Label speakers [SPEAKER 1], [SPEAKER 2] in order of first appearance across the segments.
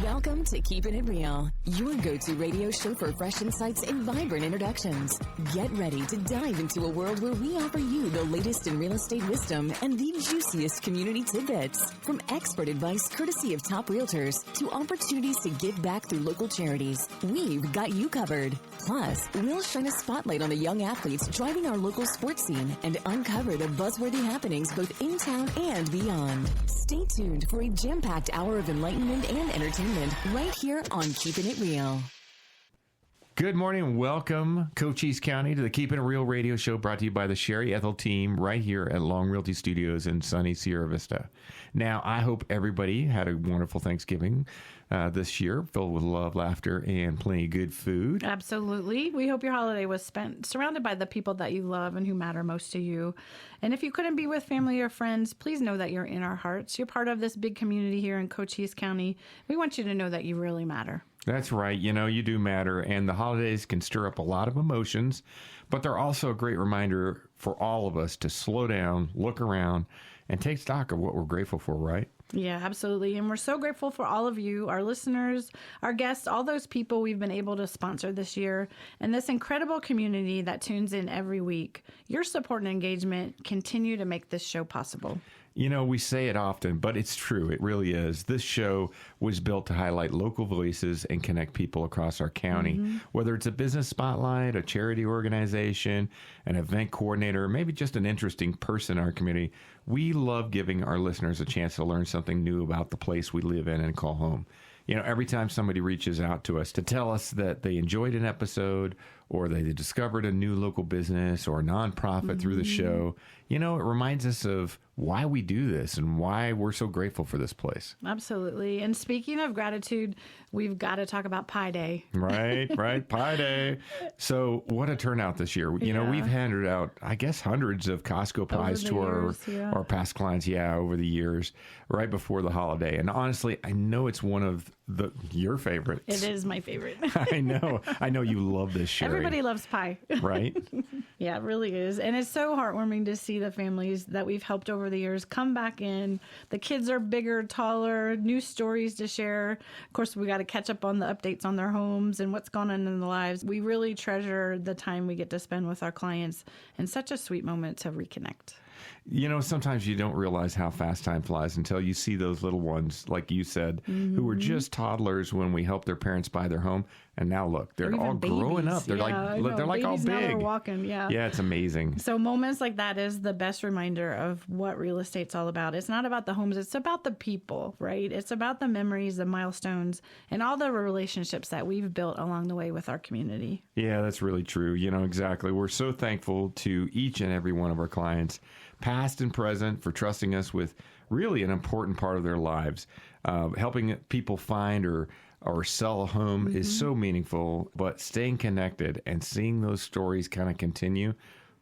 [SPEAKER 1] Welcome to Keepin' It Real, your go-to radio show for fresh insights and vibrant introductions. Get ready to dive into a world where we offer you the latest in real estate wisdom and the juiciest community tidbits. From expert advice courtesy of top realtors to opportunities to give back through local charities, we've got you covered. Plus, we'll shine a spotlight on the young athletes driving our local sports scene and uncover the buzzworthy happenings both in town and beyond. Stay tuned for a jam-packed hour of enlightenment and entertainment right here on Keepin' It Real.
[SPEAKER 2] Good morning. Welcome, Cochise County, to the Keepin' It Real radio show brought to you by the Sherry Ethell Team right here at Long Realty Studios in sunny Sierra Vista. Now, I hope everybody had a wonderful Thanksgiving this year, filled with love, laughter, and plenty of good food.
[SPEAKER 3] Absolutely. We hope your holiday was spent surrounded by the people that you love and who matter most to you. And if you couldn't be with family or friends, please know that you're in our hearts. You're part of this big community here in Cochise County. We want you to know that you really matter.
[SPEAKER 2] That's right. You know, you do matter, and the holidays can stir up a lot of emotions, but they're also a great reminder for all of us to slow down, look around, and take stock of what we're grateful for, right?
[SPEAKER 3] Yeah, absolutely. And we're so grateful for all of you, our listeners, our guests, all those people we've been able to sponsor this year, and this incredible community that tunes in every week. Your support and engagement continue to make this show possible.
[SPEAKER 2] You know, we say it often, but it's true. It really is. This show was built to highlight local voices and connect people across our county, whether it's a business spotlight, a charity organization, an event coordinator, or maybe just an interesting person in our community. We love giving our listeners a chance to learn something new about the place we live in and call home. You know, every time somebody reaches out to us to tell us that they enjoyed an episode or they discovered a new local business or a nonprofit through the show, you know, it reminds us of why we do this and why we're so grateful for this place.
[SPEAKER 3] Absolutely. And speaking of gratitude, we've got to talk about Pie Day.
[SPEAKER 2] Right. Pie Day. So what a turnout this year. You know, we've handed out, I guess, hundreds of Costco pies to our past clients, over the years, right before the holiday. And honestly, I know it's one of your favorites.
[SPEAKER 3] It is my favorite.
[SPEAKER 2] I know you love this, Sherry.
[SPEAKER 3] Everybody loves pie.
[SPEAKER 2] Right?
[SPEAKER 3] Yeah, it really is. And it's so heartwarming to see the families that we've helped over the years come back in. The kids are bigger, taller, new stories to share. Of course, we got to catch up on the updates on their homes and what's going on in their lives. We really treasure the time we get to spend with our clients, and such a sweet moment to reconnect.
[SPEAKER 2] You know, sometimes you don't realize how fast time flies until you see those little ones, like you said, who were just toddlers when we helped their parents buy their home. And now look, they're all growing up. They're like all big.
[SPEAKER 3] Now they're walking,
[SPEAKER 2] Yeah, it's amazing.
[SPEAKER 3] So moments like that is the best reminder of what real estate's all about. It's not about the homes. It's about the people, right? It's about the memories, the milestones, and all the relationships that we've built along the way with our community.
[SPEAKER 2] Yeah, that's really true. You know, exactly. We're so thankful to each and every one of our clients, past and present, for trusting us with really an important part of their lives. Helping people find or sell a home is so meaningful, but staying connected and seeing those stories kind of continue,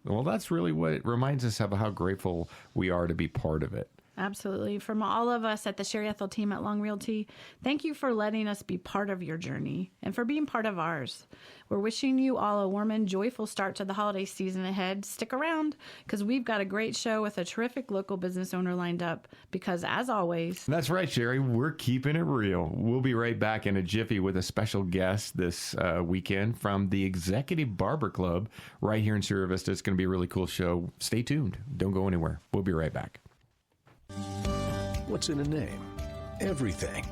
[SPEAKER 2] well, that's really what reminds us of how grateful we are to be part of it.
[SPEAKER 3] Absolutely. From all of us at the Sherry Ethell Team at Long Realty, thank you for letting us be part of your journey and for being part of ours. We're wishing you all a warm and joyful start to the holiday season ahead. Stick around because we've got a great show with a terrific local business owner lined up because, as always...
[SPEAKER 2] That's right, Sherry. We're keeping it real. We'll be right back in a jiffy with a special guest this weekend from the Executive Barber Club right here in Sierra Vista. It's going to be a really cool show. Stay tuned. Don't go anywhere. We'll be right back.
[SPEAKER 4] What's in a name? Everything.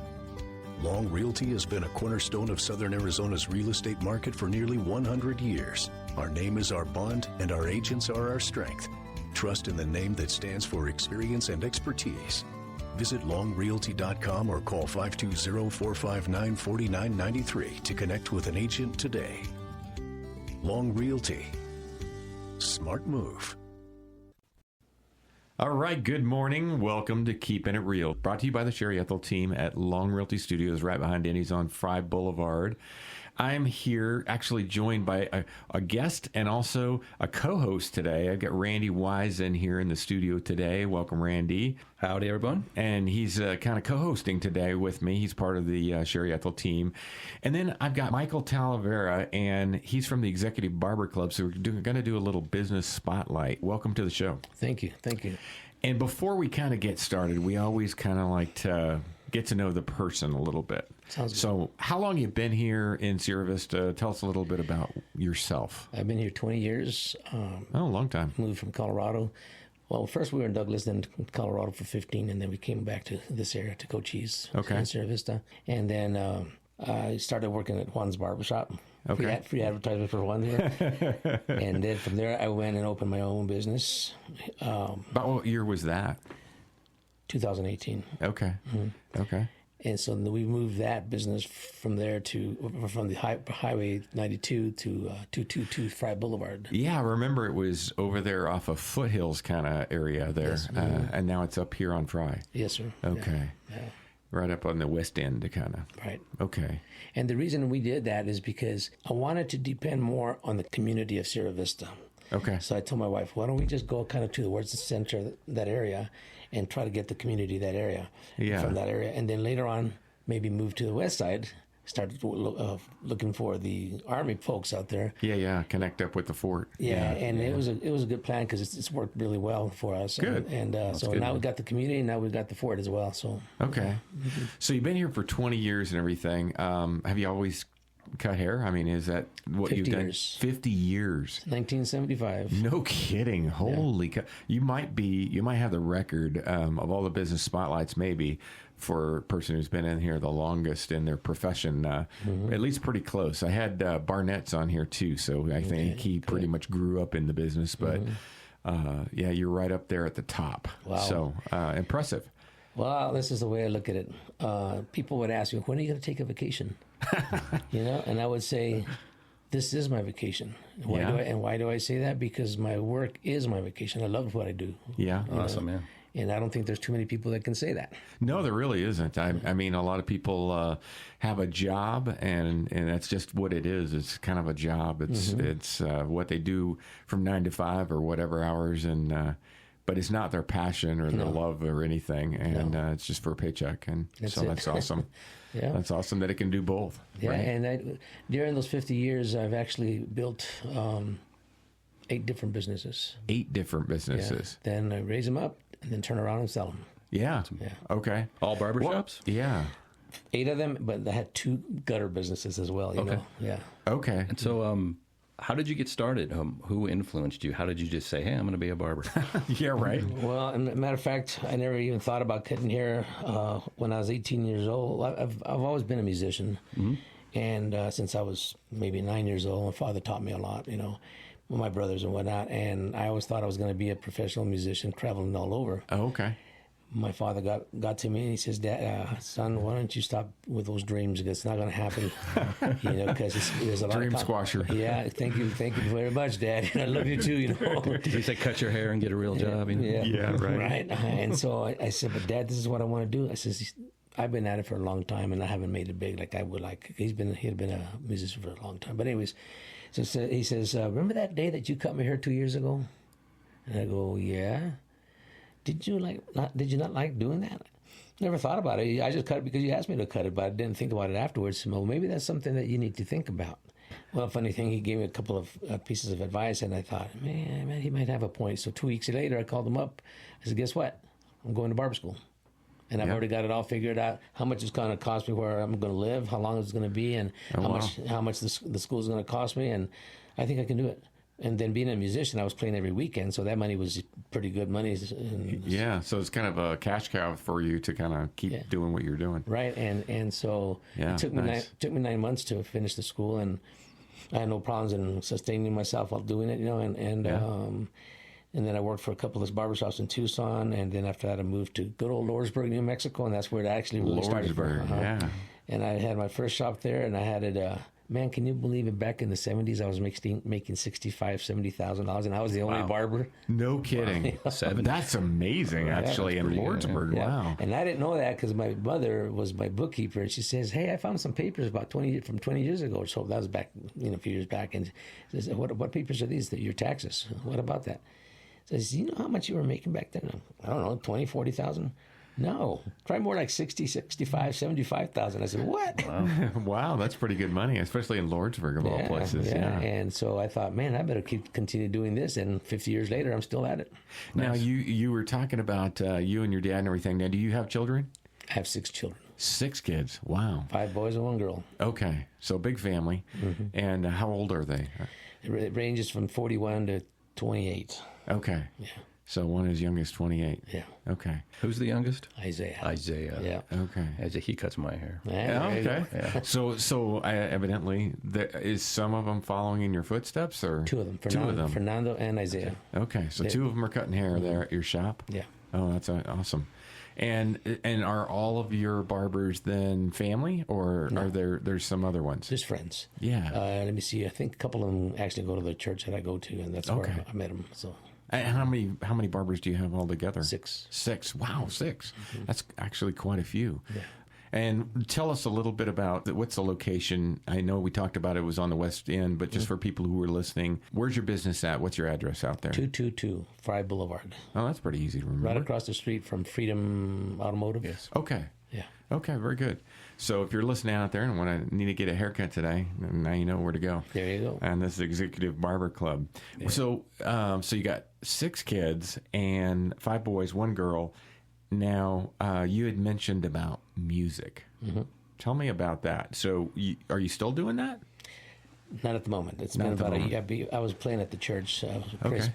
[SPEAKER 4] Long Realty has been a cornerstone of Southern Arizona's real estate market for nearly 100 years. Our name is our bond, and our agents are our strength. Trust in the name that stands for experience and expertise. Visit longrealty.com or call 520-459-4993 to connect with an agent today. Long Realty. Smart move.
[SPEAKER 2] All right, good morning. Welcome to Keepin' It Real, brought to you by the Sherry Ethell Team at Long Realty Studios right behind Denny's on Fry Boulevard. I'm here actually joined by a guest and also a co-host today. I've got Randy Wise in here in the studio today. Welcome, Randy.
[SPEAKER 5] Howdy, everyone.
[SPEAKER 2] And he's kind of co-hosting today with me. He's part of the Sherry Ethell Team. And then I've got Michael Talavera, and he's from the Executive Barber Club, so we're going to do a little business spotlight. Welcome to the show.
[SPEAKER 5] Thank you. Thank you.
[SPEAKER 2] And before we kind of get started, we always kind of like to get to know the person a little bit.
[SPEAKER 5] Sounds good.
[SPEAKER 2] So how long you been here in Sierra Vista? Tell us a little bit about yourself.
[SPEAKER 5] I've been here 20 years.
[SPEAKER 2] Oh, a long time.
[SPEAKER 5] Moved from Colorado. Well, first we were in Douglas, then Colorado for 15, and then we came back to this area, to Cochise, in Sierra Vista. And then I started working at Juan's Barbershop.
[SPEAKER 2] Okay.
[SPEAKER 5] Free advertisement for Juan here. And then from there, I went and opened my own business.
[SPEAKER 2] About what year was that?
[SPEAKER 5] 2018.
[SPEAKER 2] Okay. Mm-hmm. Okay.
[SPEAKER 5] And so we moved that business from there from the Highway 92 to 222 Fry Boulevard.
[SPEAKER 2] Yeah, I remember it was over there off of Foothills kind of area there.
[SPEAKER 5] Yes.
[SPEAKER 2] And now it's up here on Fry.
[SPEAKER 5] Yes, sir.
[SPEAKER 2] Okay.
[SPEAKER 5] Yeah.
[SPEAKER 2] Right up on the west end, kind of.
[SPEAKER 5] Right.
[SPEAKER 2] Okay.
[SPEAKER 5] And the reason we did that is because I wanted to depend more on the community of Sierra Vista.
[SPEAKER 2] Okay.
[SPEAKER 5] So I told my wife, why don't we just go kind of towards the center of that area and try to get the community that area, from that area. And then later on, maybe move to the west side, start looking for the Army folks out there.
[SPEAKER 2] Yeah. Connect up with the fort.
[SPEAKER 5] It was a good plan because it's worked really well for us.
[SPEAKER 2] Good.
[SPEAKER 5] And so
[SPEAKER 2] good.
[SPEAKER 5] now we've got the community, and now we've got the fort as well. So
[SPEAKER 2] Okay. So you've been here for 20 years and everything. Have you always cut hair? I mean, is that what you've done? 50 years.
[SPEAKER 5] 1975.
[SPEAKER 2] No kidding. Holy cow. You might have the record of all the business spotlights maybe for a person who's been in here the longest in their profession, at least pretty close. I had Barnett's on here too, so I think he pretty much grew up in the business, but you're right up there at the top.
[SPEAKER 5] Wow.
[SPEAKER 2] So impressive.
[SPEAKER 5] Well, this is the way I look at it. People would ask me, when are you going to take a vacation? And I would say, this is my vacation. Why do I say that? Because my work is my vacation. I love what I do.
[SPEAKER 2] Yeah.
[SPEAKER 6] Awesome, man.
[SPEAKER 5] And I don't think there's too many people that can say that.
[SPEAKER 2] No, there really isn't. I mean, a lot of people have a job, and that's just what it is. It's kind of a job. It's what they do from 9 to 5 or whatever hours, and but it's not their passion or their love or anything, and it's just for a paycheck. And that's awesome.
[SPEAKER 5] Yeah.
[SPEAKER 2] That's awesome that it can do both.
[SPEAKER 5] Yeah,
[SPEAKER 2] right?
[SPEAKER 5] and during those 50 years, I've actually built 8 different businesses.
[SPEAKER 2] 8 different businesses.
[SPEAKER 5] Yeah. Then I raise them up and then turn around and sell them.
[SPEAKER 2] Yeah. Okay.
[SPEAKER 6] All barbershops?
[SPEAKER 2] Yeah.
[SPEAKER 5] 8 of them, but I had 2 gutter businesses as well. You know? Yeah.
[SPEAKER 2] Okay.
[SPEAKER 6] And so, how did you get started? Who influenced you? How did you just say, hey, I'm going to be a barber?
[SPEAKER 2] Yeah, right.
[SPEAKER 5] Well, as a matter of fact, I never even thought about cutting hair when I was 18 years old. I've always been a musician. Mm-hmm. And since I was maybe 9 years old, my father taught me a lot, with my brothers and whatnot. And I always thought I was going to be a professional musician traveling all over.
[SPEAKER 2] Oh, okay.
[SPEAKER 5] My father got to me and he says, Dad, son, why don't you stop with those dreams? Because it's not going to happen, because there's a lot
[SPEAKER 2] Dream
[SPEAKER 5] of
[SPEAKER 2] squasher.
[SPEAKER 5] Yeah, thank you very much, Dad. I love you too,
[SPEAKER 6] Did he say cut your hair and get a real job?
[SPEAKER 2] Yeah, right.
[SPEAKER 5] And so I said, but Dad, this is what I want to do. I says, I've been at it for a long time and I haven't made it big like I would like. He had been a musician for a long time. But anyways, so he says, remember that day that you cut my hair 2 years ago? And I go, yeah. Did you not like doing that? Never thought about it. I just cut it because you asked me to cut it, but I didn't think about it afterwards. Well, maybe that's something that you need to think about. Well, funny thing, he gave me a couple of pieces of advice, and I thought, man, he might have a point. So 2 weeks later, I called him up. I said, guess what? I'm going to barber school. And I've already got it all figured out, how much it's going to cost me, where I'm going to live, how long it's going to be, and how much the school is going to cost me. And I think I can do it. And then being a musician, I was playing every weekend, so that money was pretty good money.
[SPEAKER 2] Yeah, so it's kind of a cash cow for you to kind of keep doing what you're doing.
[SPEAKER 5] Right, and so it took me 9 months to finish the school, and I had no problems in sustaining myself while doing it, and then I worked for a couple of barbershops in Tucson, and then after that I moved to good old Lordsburg, New Mexico, and that's where it actually really started.
[SPEAKER 2] Yeah.
[SPEAKER 5] And I had my first shop there, and I had it. Man, can you believe it? Back in the 70s, I was making $65,000, $70,000, and I was the only barber.
[SPEAKER 2] No kidding. That's amazing, actually, in Lordsburg.
[SPEAKER 5] Yeah.
[SPEAKER 2] Wow.
[SPEAKER 5] And I didn't know that because my mother was my bookkeeper, and she says, hey, I found some papers from 20 years ago. So that was back, a few years back. And she says, what papers are these? Your taxes. What about that? Says, you know how much you were making back then? I don't know, 20, 40,000? No, try more like 60, 65, 75,000. I said, what?
[SPEAKER 2] Wow, that's pretty good money, especially in Lordsburg of all places. Yeah.
[SPEAKER 5] And so I thought, man, I better continue doing this. And 50 years later, I'm still at it.
[SPEAKER 2] Now, you were talking about you and your dad and everything. Now, do you have children?
[SPEAKER 5] I have 6 children.
[SPEAKER 2] 6 kids. Wow.
[SPEAKER 5] 5 boys and 1 girl.
[SPEAKER 2] Okay. So big family. And how old are they?
[SPEAKER 5] It ranges from 41 to 28.
[SPEAKER 2] Okay.
[SPEAKER 5] Yeah.
[SPEAKER 2] So one is youngest, 28.
[SPEAKER 5] Yeah.
[SPEAKER 2] Okay.
[SPEAKER 6] Who's the youngest?
[SPEAKER 5] Isaiah.
[SPEAKER 6] Isaiah.
[SPEAKER 5] Yeah.
[SPEAKER 2] Okay.
[SPEAKER 6] He cuts my hair.
[SPEAKER 5] Yeah, there you go.
[SPEAKER 2] Okay. So evidently, is some of them following in your footsteps, or
[SPEAKER 5] 2 of them.
[SPEAKER 2] Two of them.
[SPEAKER 5] Fernando and Isaiah.
[SPEAKER 2] Okay. So 2 of them are cutting hair there at your shop.
[SPEAKER 5] Yeah.
[SPEAKER 2] Oh, that's awesome. And are all of your barbers then family, or are there's some other ones?
[SPEAKER 5] Just friends.
[SPEAKER 2] Yeah.
[SPEAKER 5] Let me see. I think a couple of them actually go to the church that I go to, and that's where I met them. So.
[SPEAKER 2] And how many barbers do you have altogether?
[SPEAKER 5] 6.
[SPEAKER 2] 6. Wow, 6. That's actually quite a few.
[SPEAKER 5] Yeah.
[SPEAKER 2] And tell us a little bit about what's the location. I know we talked about it was on the West End, but just for people who are listening, where's your business at? What's your address out there?
[SPEAKER 5] 222 Fry Boulevard.
[SPEAKER 2] Oh, that's pretty easy to remember.
[SPEAKER 5] Right across the street from Freedom Automotive.
[SPEAKER 6] Yes.
[SPEAKER 2] Okay.
[SPEAKER 5] Yeah.
[SPEAKER 2] Okay, very good. So if you're listening out there and need to get a haircut today, now you know where to go.
[SPEAKER 5] There you go.
[SPEAKER 2] And this is Executive Barber Club. Yeah. So you got 6 kids and 5 boys, 1 girl. Now, you had mentioned about music. Tell me about that. So are you still doing that?
[SPEAKER 5] Not at the moment. It's been about a year. I was playing at the church,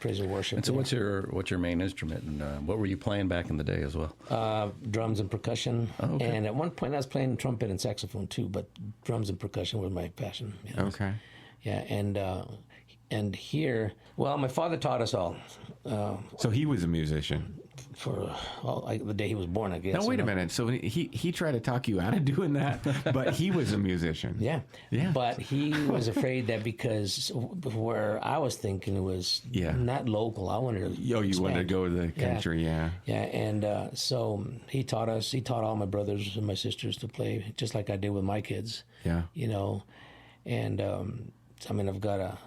[SPEAKER 5] praise and worship.
[SPEAKER 6] And so what's your main instrument, and what were you playing back in the day as well?
[SPEAKER 5] Drums and percussion.
[SPEAKER 6] Oh, okay.
[SPEAKER 5] And at one point I was playing trumpet and saxophone too, but drums and percussion were my passion. You know?
[SPEAKER 2] Okay.
[SPEAKER 5] Yeah, and here, well, my father taught us all.
[SPEAKER 2] So he was a musician
[SPEAKER 5] for the day he was born, I guess.
[SPEAKER 2] Now wait a minute. So he tried to talk you out of doing that, but he was a musician.
[SPEAKER 5] Yeah.
[SPEAKER 2] Yeah.
[SPEAKER 5] But he was afraid that because where I was thinking it was not local. I wanted to
[SPEAKER 2] you wanted to go to the country, yeah.
[SPEAKER 5] Yeah, and so he taught us. He taught all my brothers and my sisters to play just like I did with my kids.
[SPEAKER 2] Yeah.
[SPEAKER 5] You know, and I mean, I've got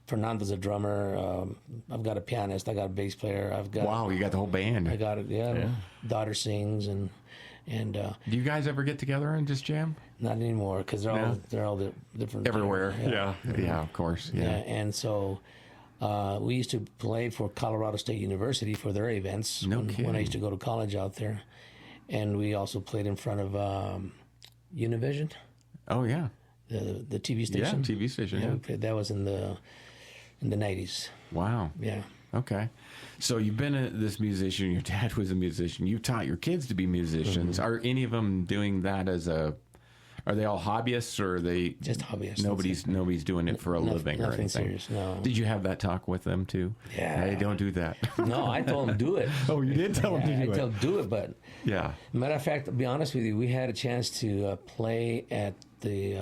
[SPEAKER 5] Fernando's a drummer. I've got a pianist. I got a bass player.
[SPEAKER 2] Wow, you got the whole band.
[SPEAKER 5] I got it. Yeah. Daughter sings and. Do
[SPEAKER 2] you guys ever get together and just jam?
[SPEAKER 5] Not anymore because they're all different
[SPEAKER 2] everywhere. Yeah, of course. Yeah.
[SPEAKER 5] And so we used to play for Colorado State University for their events. When I used to go to college out there, and we also played in front of Univision.
[SPEAKER 2] Oh yeah.
[SPEAKER 5] The TV station.
[SPEAKER 2] Yeah, TV station.
[SPEAKER 5] Yeah. That was in the 90s.
[SPEAKER 2] Wow.
[SPEAKER 5] Yeah.
[SPEAKER 2] Okay. So you've been this musician. Your dad was a musician. You taught your kids to be musicians. Are any of them doing that are they all hobbyists, or are they
[SPEAKER 5] just hobbyists?
[SPEAKER 2] Nobody's doing it for a living or anything.
[SPEAKER 5] Nothing serious. No.
[SPEAKER 2] Did you have that talk with them too?
[SPEAKER 5] Yeah.
[SPEAKER 2] Hey, don't do that.
[SPEAKER 5] No, I told them do it.
[SPEAKER 2] Oh, you did tell them to do it.
[SPEAKER 5] I told them do it, but matter of fact, to be honest with you, we had a chance to play at the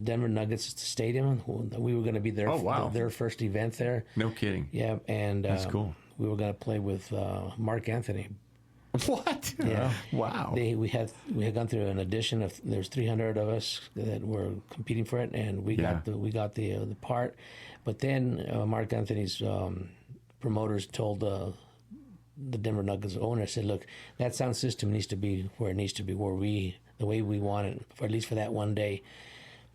[SPEAKER 5] Denver Nuggets Stadium. We were going to be there.
[SPEAKER 2] Oh, wow.
[SPEAKER 5] Their first event there.
[SPEAKER 2] No kidding.
[SPEAKER 5] Yeah, and
[SPEAKER 2] that's cool.
[SPEAKER 5] We were going to play with Mark Anthony.
[SPEAKER 2] What?
[SPEAKER 5] Yeah.
[SPEAKER 2] Wow.
[SPEAKER 5] We had gone through an audition of. There's 300 of us that were competing for it, and we got the part. But then Mark Anthony's promoters told the Denver Nuggets owner, said, "Look, that sound system needs to be where it needs to be, the way we want it, for at least for that one day."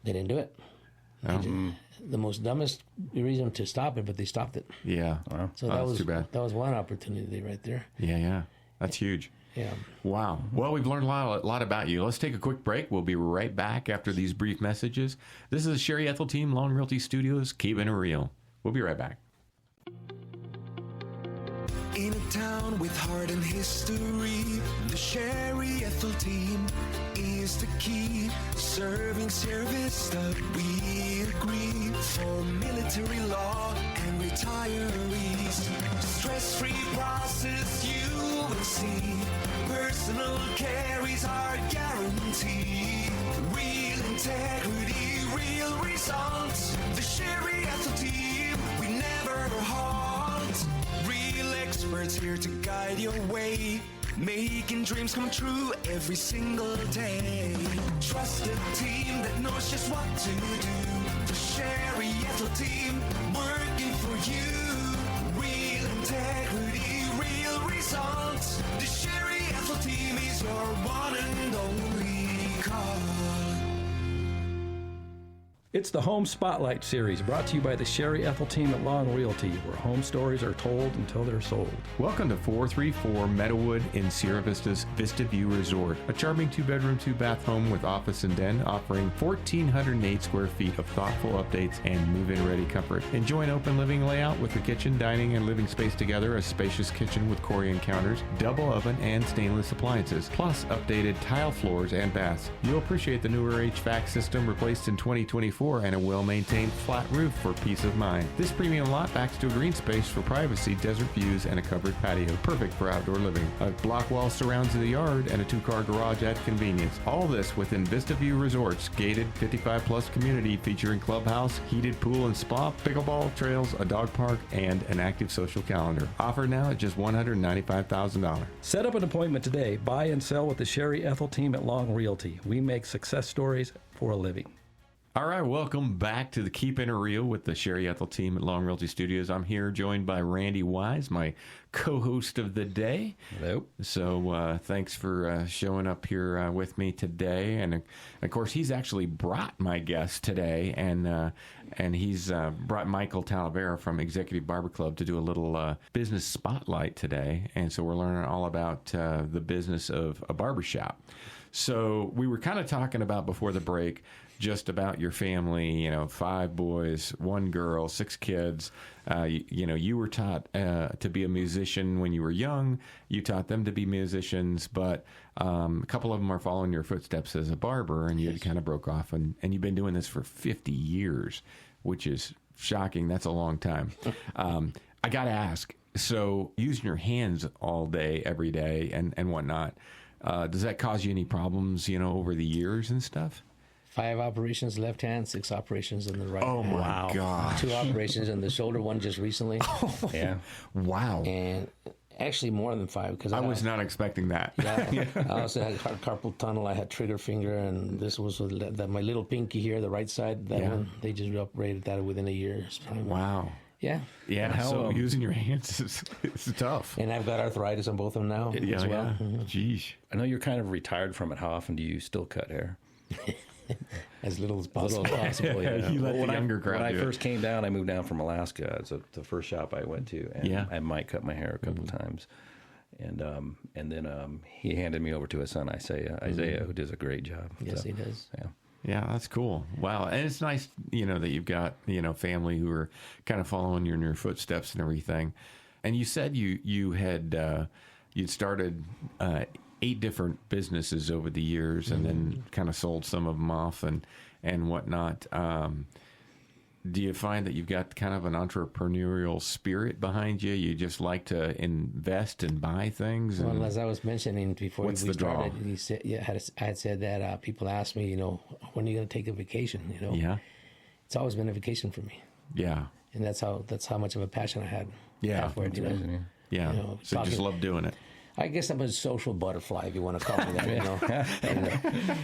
[SPEAKER 5] They didn't do it. The most dumbest reason to stop it, but they stopped it.
[SPEAKER 2] Yeah. Wow.
[SPEAKER 5] So that was too bad. That was one opportunity right there.
[SPEAKER 2] Yeah. That's huge.
[SPEAKER 5] Yeah.
[SPEAKER 2] Wow. Well, we've learned a lot about you. Let's take a quick break. We'll be right back after these brief messages. This is the Sherry Ethell Team, Long Realty Studios, Keepin' It Real. We'll be right back.
[SPEAKER 7] In a town with heart and history, the Sherry Ethell Team is the key. Serving service that we agree for military law and retirees. Stress-free process you will see. Personal care is our guarantee. Real integrity, real results. The Sherry Ethell Team, we never halt. Real experts here to guide your way, making dreams come true every single day. Trust a team that knows just what to do. The Sherry Ethell Team, working for you. Real integrity, real results. The Sherry Ethell Team is your one and only call.
[SPEAKER 8] It's the Home Spotlight Series, brought to you by the Sherry Ethell Team at Long Realty, where home stories are told until they're sold.
[SPEAKER 2] Welcome to 434 Meadowood in Sierra Vista's Vista View Resort, a charming 2-bedroom, 2-bath home with office and den, offering 1,408 square feet of thoughtful updates and move-in ready comfort. Enjoy an open living layout with the kitchen, dining, and living space together, a spacious kitchen with Corian counters, double oven, and stainless appliances, plus updated tile floors and baths. You'll appreciate the newer HVAC system replaced in 2024 and a well-maintained flat roof for peace of mind. This premium lot backs to a green space for privacy, desert views, and a covered patio, perfect for outdoor living. A block wall surrounds the yard and a 2-car garage at convenience. All this within Vista View Resort's gated 55-plus community featuring clubhouse, heated pool and spa, pickleball trails, a dog park, and an active social calendar. Offered now at just $195,000.
[SPEAKER 8] Set up an appointment today. Buy and sell with the Sherry Ethell Team at Long Realty. We make success stories for a living.
[SPEAKER 2] All right, welcome back to the Keepin Real with the Sherry Ethell Team at Long Realty Studios. I'm here joined by Randy Wise, my co-host of the day.
[SPEAKER 6] Hello.
[SPEAKER 2] So thanks for showing up here with me today. And of course, he's actually brought my guest today, and he's brought Michael Talavera from Executive Barber Club to do a little business spotlight today. And so we're learning all about the business of a barbershop. So we were kind of talking about before the break, just about your family, 5 boys, 1 girl, 6 kids. You were taught to be a musician when you were young. You taught them to be musicians, but a couple of them are following your footsteps as a barber, and you had kind of broke off, and you've been doing this for 50 years, which is shocking. That's a long time. I got to ask, so using your hands all day, every day, and whatnot, does that cause you any problems, over the years and stuff?
[SPEAKER 5] 5 operations left hand, 6 operations in the right hand.
[SPEAKER 2] Oh, my God.
[SPEAKER 5] 2 operations in the shoulder, 1 just recently.
[SPEAKER 6] Yeah.
[SPEAKER 2] Wow.
[SPEAKER 5] And actually more than 5. Because
[SPEAKER 2] I was not expecting that.
[SPEAKER 5] Yeah, I also had carpal tunnel. I had trigger finger, and this was my little pinky here, the right side. That one, they just operated that within a year's time.
[SPEAKER 2] Wow.
[SPEAKER 5] Yeah.
[SPEAKER 2] Yeah, so using your hands is tough.
[SPEAKER 5] And I've got arthritis on both of them now as well.
[SPEAKER 2] Yeah. Mm-hmm. Jeez.
[SPEAKER 6] I know you're kind of retired from it. How often do you still cut hair?
[SPEAKER 5] As little as possible.
[SPEAKER 6] Yeah.
[SPEAKER 2] You let the younger crowd
[SPEAKER 6] When I
[SPEAKER 2] do
[SPEAKER 6] first came down, I moved down from Alaska. It's the first shop I went to, and I might cut my hair a couple times. And then he handed me over to his son, Isaiah, who does a great job.
[SPEAKER 5] Yes, he does.
[SPEAKER 6] Yeah.
[SPEAKER 2] Yeah, that's cool. Wow. And it's nice, that you've got, family who are kind of following in your footsteps and everything. And you said you'd started 8 different businesses over the years, and then kind of sold some of them off and whatnot. Do you find that you've got kind of an entrepreneurial spirit behind you? You just like to invest and buy things?
[SPEAKER 5] Well, as I was mentioning before we started, he said, I had said that people ask me, when are you going to take a vacation?
[SPEAKER 2] Yeah.
[SPEAKER 5] It's always been a vacation for me.
[SPEAKER 2] Yeah.
[SPEAKER 5] And that's how much of a passion I had.
[SPEAKER 2] Yeah.
[SPEAKER 5] For it,
[SPEAKER 2] Yeah. So you just love doing it.
[SPEAKER 5] I guess I'm a social butterfly, if you want to call me that,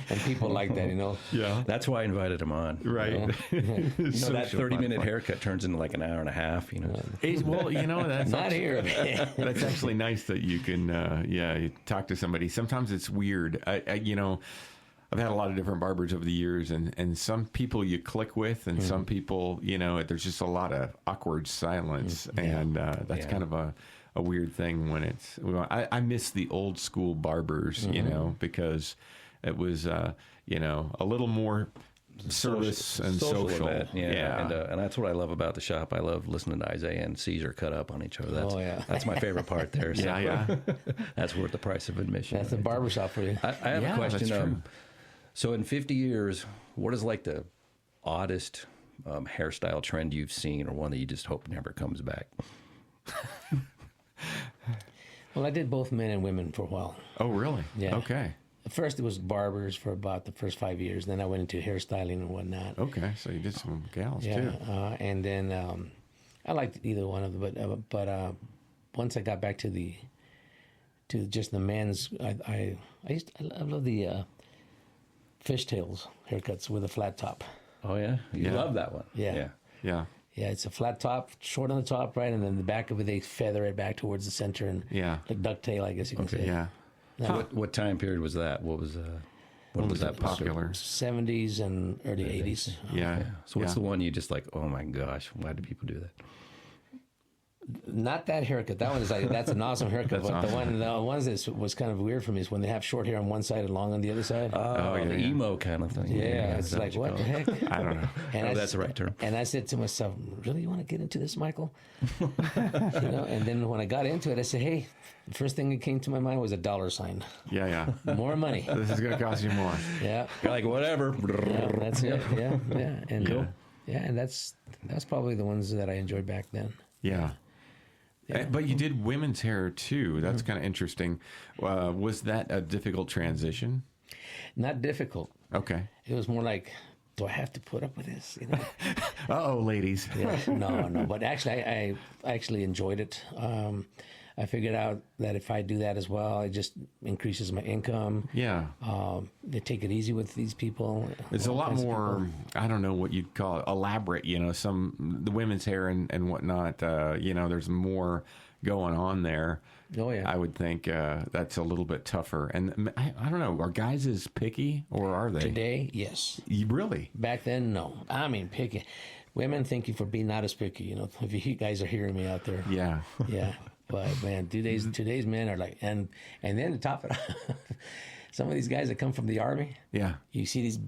[SPEAKER 5] and people like that,
[SPEAKER 2] Yeah.
[SPEAKER 6] That's why I invited him on.
[SPEAKER 2] Right.
[SPEAKER 6] That 30-minute haircut turns into like an hour and a half,
[SPEAKER 2] Well, that's
[SPEAKER 5] not here.
[SPEAKER 2] That's actually nice that you can, you talk to somebody. Sometimes it's weird. I've had a lot of different barbers over the years, and some people you click with, and some people, there's just a lot of awkward silence, and that's kind of a weird thing when it's. I miss the old school barbers, because it was, a little more service and social.
[SPEAKER 6] And that's what I love about the shop. I love listening to Isaiah and Caesar cut up on each other. That's my favorite part there. So that's worth the price of admission.
[SPEAKER 5] That's a barbershop for you.
[SPEAKER 6] I have a question. So in 50 years, what is like the oddest hairstyle trend you've seen, or one that you just hope never comes back?
[SPEAKER 5] Well, I did both men and women for a while.
[SPEAKER 2] Oh, really?
[SPEAKER 5] Yeah.
[SPEAKER 2] Okay.
[SPEAKER 5] At first, it was barbers for about the first 5 years. Then I went into hairstyling and whatnot.
[SPEAKER 2] Okay, so you did some gals too.
[SPEAKER 5] And then I liked either one of them, but once I got back to just the men's, I love the fishtails haircuts with a flat top.
[SPEAKER 6] Oh yeah, you love that one.
[SPEAKER 5] Yeah. Yeah, it's a flat top, short on the top, right, and then the back of it, they feather it back towards the center and like ducktail, I guess you can say.
[SPEAKER 2] Yeah.
[SPEAKER 6] So what time period was that? What was When was that
[SPEAKER 2] popular?
[SPEAKER 5] 70s and early 80s.
[SPEAKER 2] Yeah.
[SPEAKER 6] So what's the one you just like, oh my gosh, why do people do that?
[SPEAKER 5] Not that haircut. That one is like, that's an awesome haircut.
[SPEAKER 2] That's
[SPEAKER 5] but
[SPEAKER 2] awesome.
[SPEAKER 5] the ones that was kind of weird for me is when they have short hair on one side and long on the other side.
[SPEAKER 6] Oh,
[SPEAKER 2] yeah,
[SPEAKER 6] the
[SPEAKER 2] yeah.
[SPEAKER 6] emo kind of thing.
[SPEAKER 5] Yeah, it's
[SPEAKER 6] is that
[SPEAKER 5] like,
[SPEAKER 6] you
[SPEAKER 5] what the
[SPEAKER 6] call it?
[SPEAKER 5] heck?
[SPEAKER 2] I don't know.
[SPEAKER 5] And
[SPEAKER 6] That's the right term.
[SPEAKER 5] And I said to myself, really, you want to get into this, Michael? And then when I got into it, I said, hey, the first thing that came to my mind was a dollar sign.
[SPEAKER 2] Yeah.
[SPEAKER 5] More money.
[SPEAKER 2] This is going to cost you more.
[SPEAKER 5] Yeah.
[SPEAKER 6] You're like, whatever.
[SPEAKER 5] Yeah, that's it. Yeah. And
[SPEAKER 2] Cool.
[SPEAKER 5] and that's probably the ones that I enjoyed back then.
[SPEAKER 2] Yeah. But you did women's hair too. That's kind of interesting. Was that a difficult transition?
[SPEAKER 5] Not difficult.
[SPEAKER 2] Okay.
[SPEAKER 5] It was more like, do I have to put up with this? You know?
[SPEAKER 2] Uh-oh, ladies.
[SPEAKER 5] Yeah. No. But actually, I actually enjoyed it. I figured out that if I do that as well, it just increases my income.
[SPEAKER 2] Yeah.
[SPEAKER 5] They take it easy with these people.
[SPEAKER 2] It's a
[SPEAKER 5] all
[SPEAKER 2] lot
[SPEAKER 5] kinds of
[SPEAKER 2] more,
[SPEAKER 5] people.
[SPEAKER 2] I don't know what you'd call it, elaborate, the women's hair and whatnot, there's more going on there.
[SPEAKER 5] Oh, yeah.
[SPEAKER 2] I would think that's a little bit tougher. And I don't know, are guys as picky or are they?
[SPEAKER 5] Today, yes.
[SPEAKER 2] Really?
[SPEAKER 5] Back then, no. I mean, picky. Women, thank you for being not as picky. If you guys are hearing me out there.
[SPEAKER 2] Yeah.
[SPEAKER 5] Yeah. But man, today's men are like, and then to top it off, some of these guys that come from the Army.
[SPEAKER 2] Yeah.
[SPEAKER 5] You see these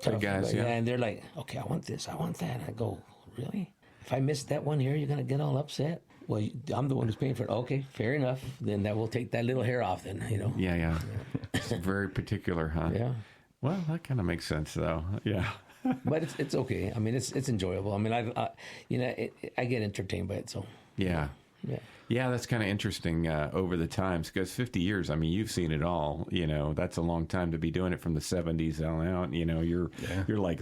[SPEAKER 2] Big guys, yeah.
[SPEAKER 5] and they're like, okay, I want this, I want that. And I go, really? If I miss that one here, you're gonna get all upset? Well, I'm the one who's paying for it. Okay, fair enough. Then that will take that little hair off. Then
[SPEAKER 2] Yeah. It's very particular, huh?
[SPEAKER 5] Yeah.
[SPEAKER 2] Well, that kind of makes sense, though. Yeah.
[SPEAKER 5] But it's okay. I mean, it's enjoyable. I mean, I get entertained by it. So
[SPEAKER 2] Yeah.
[SPEAKER 5] yeah.
[SPEAKER 2] Yeah, that's kind of interesting over the times because 50 years, I mean, you've seen it all. That's a long time to be doing it from the 70s on out. You're like,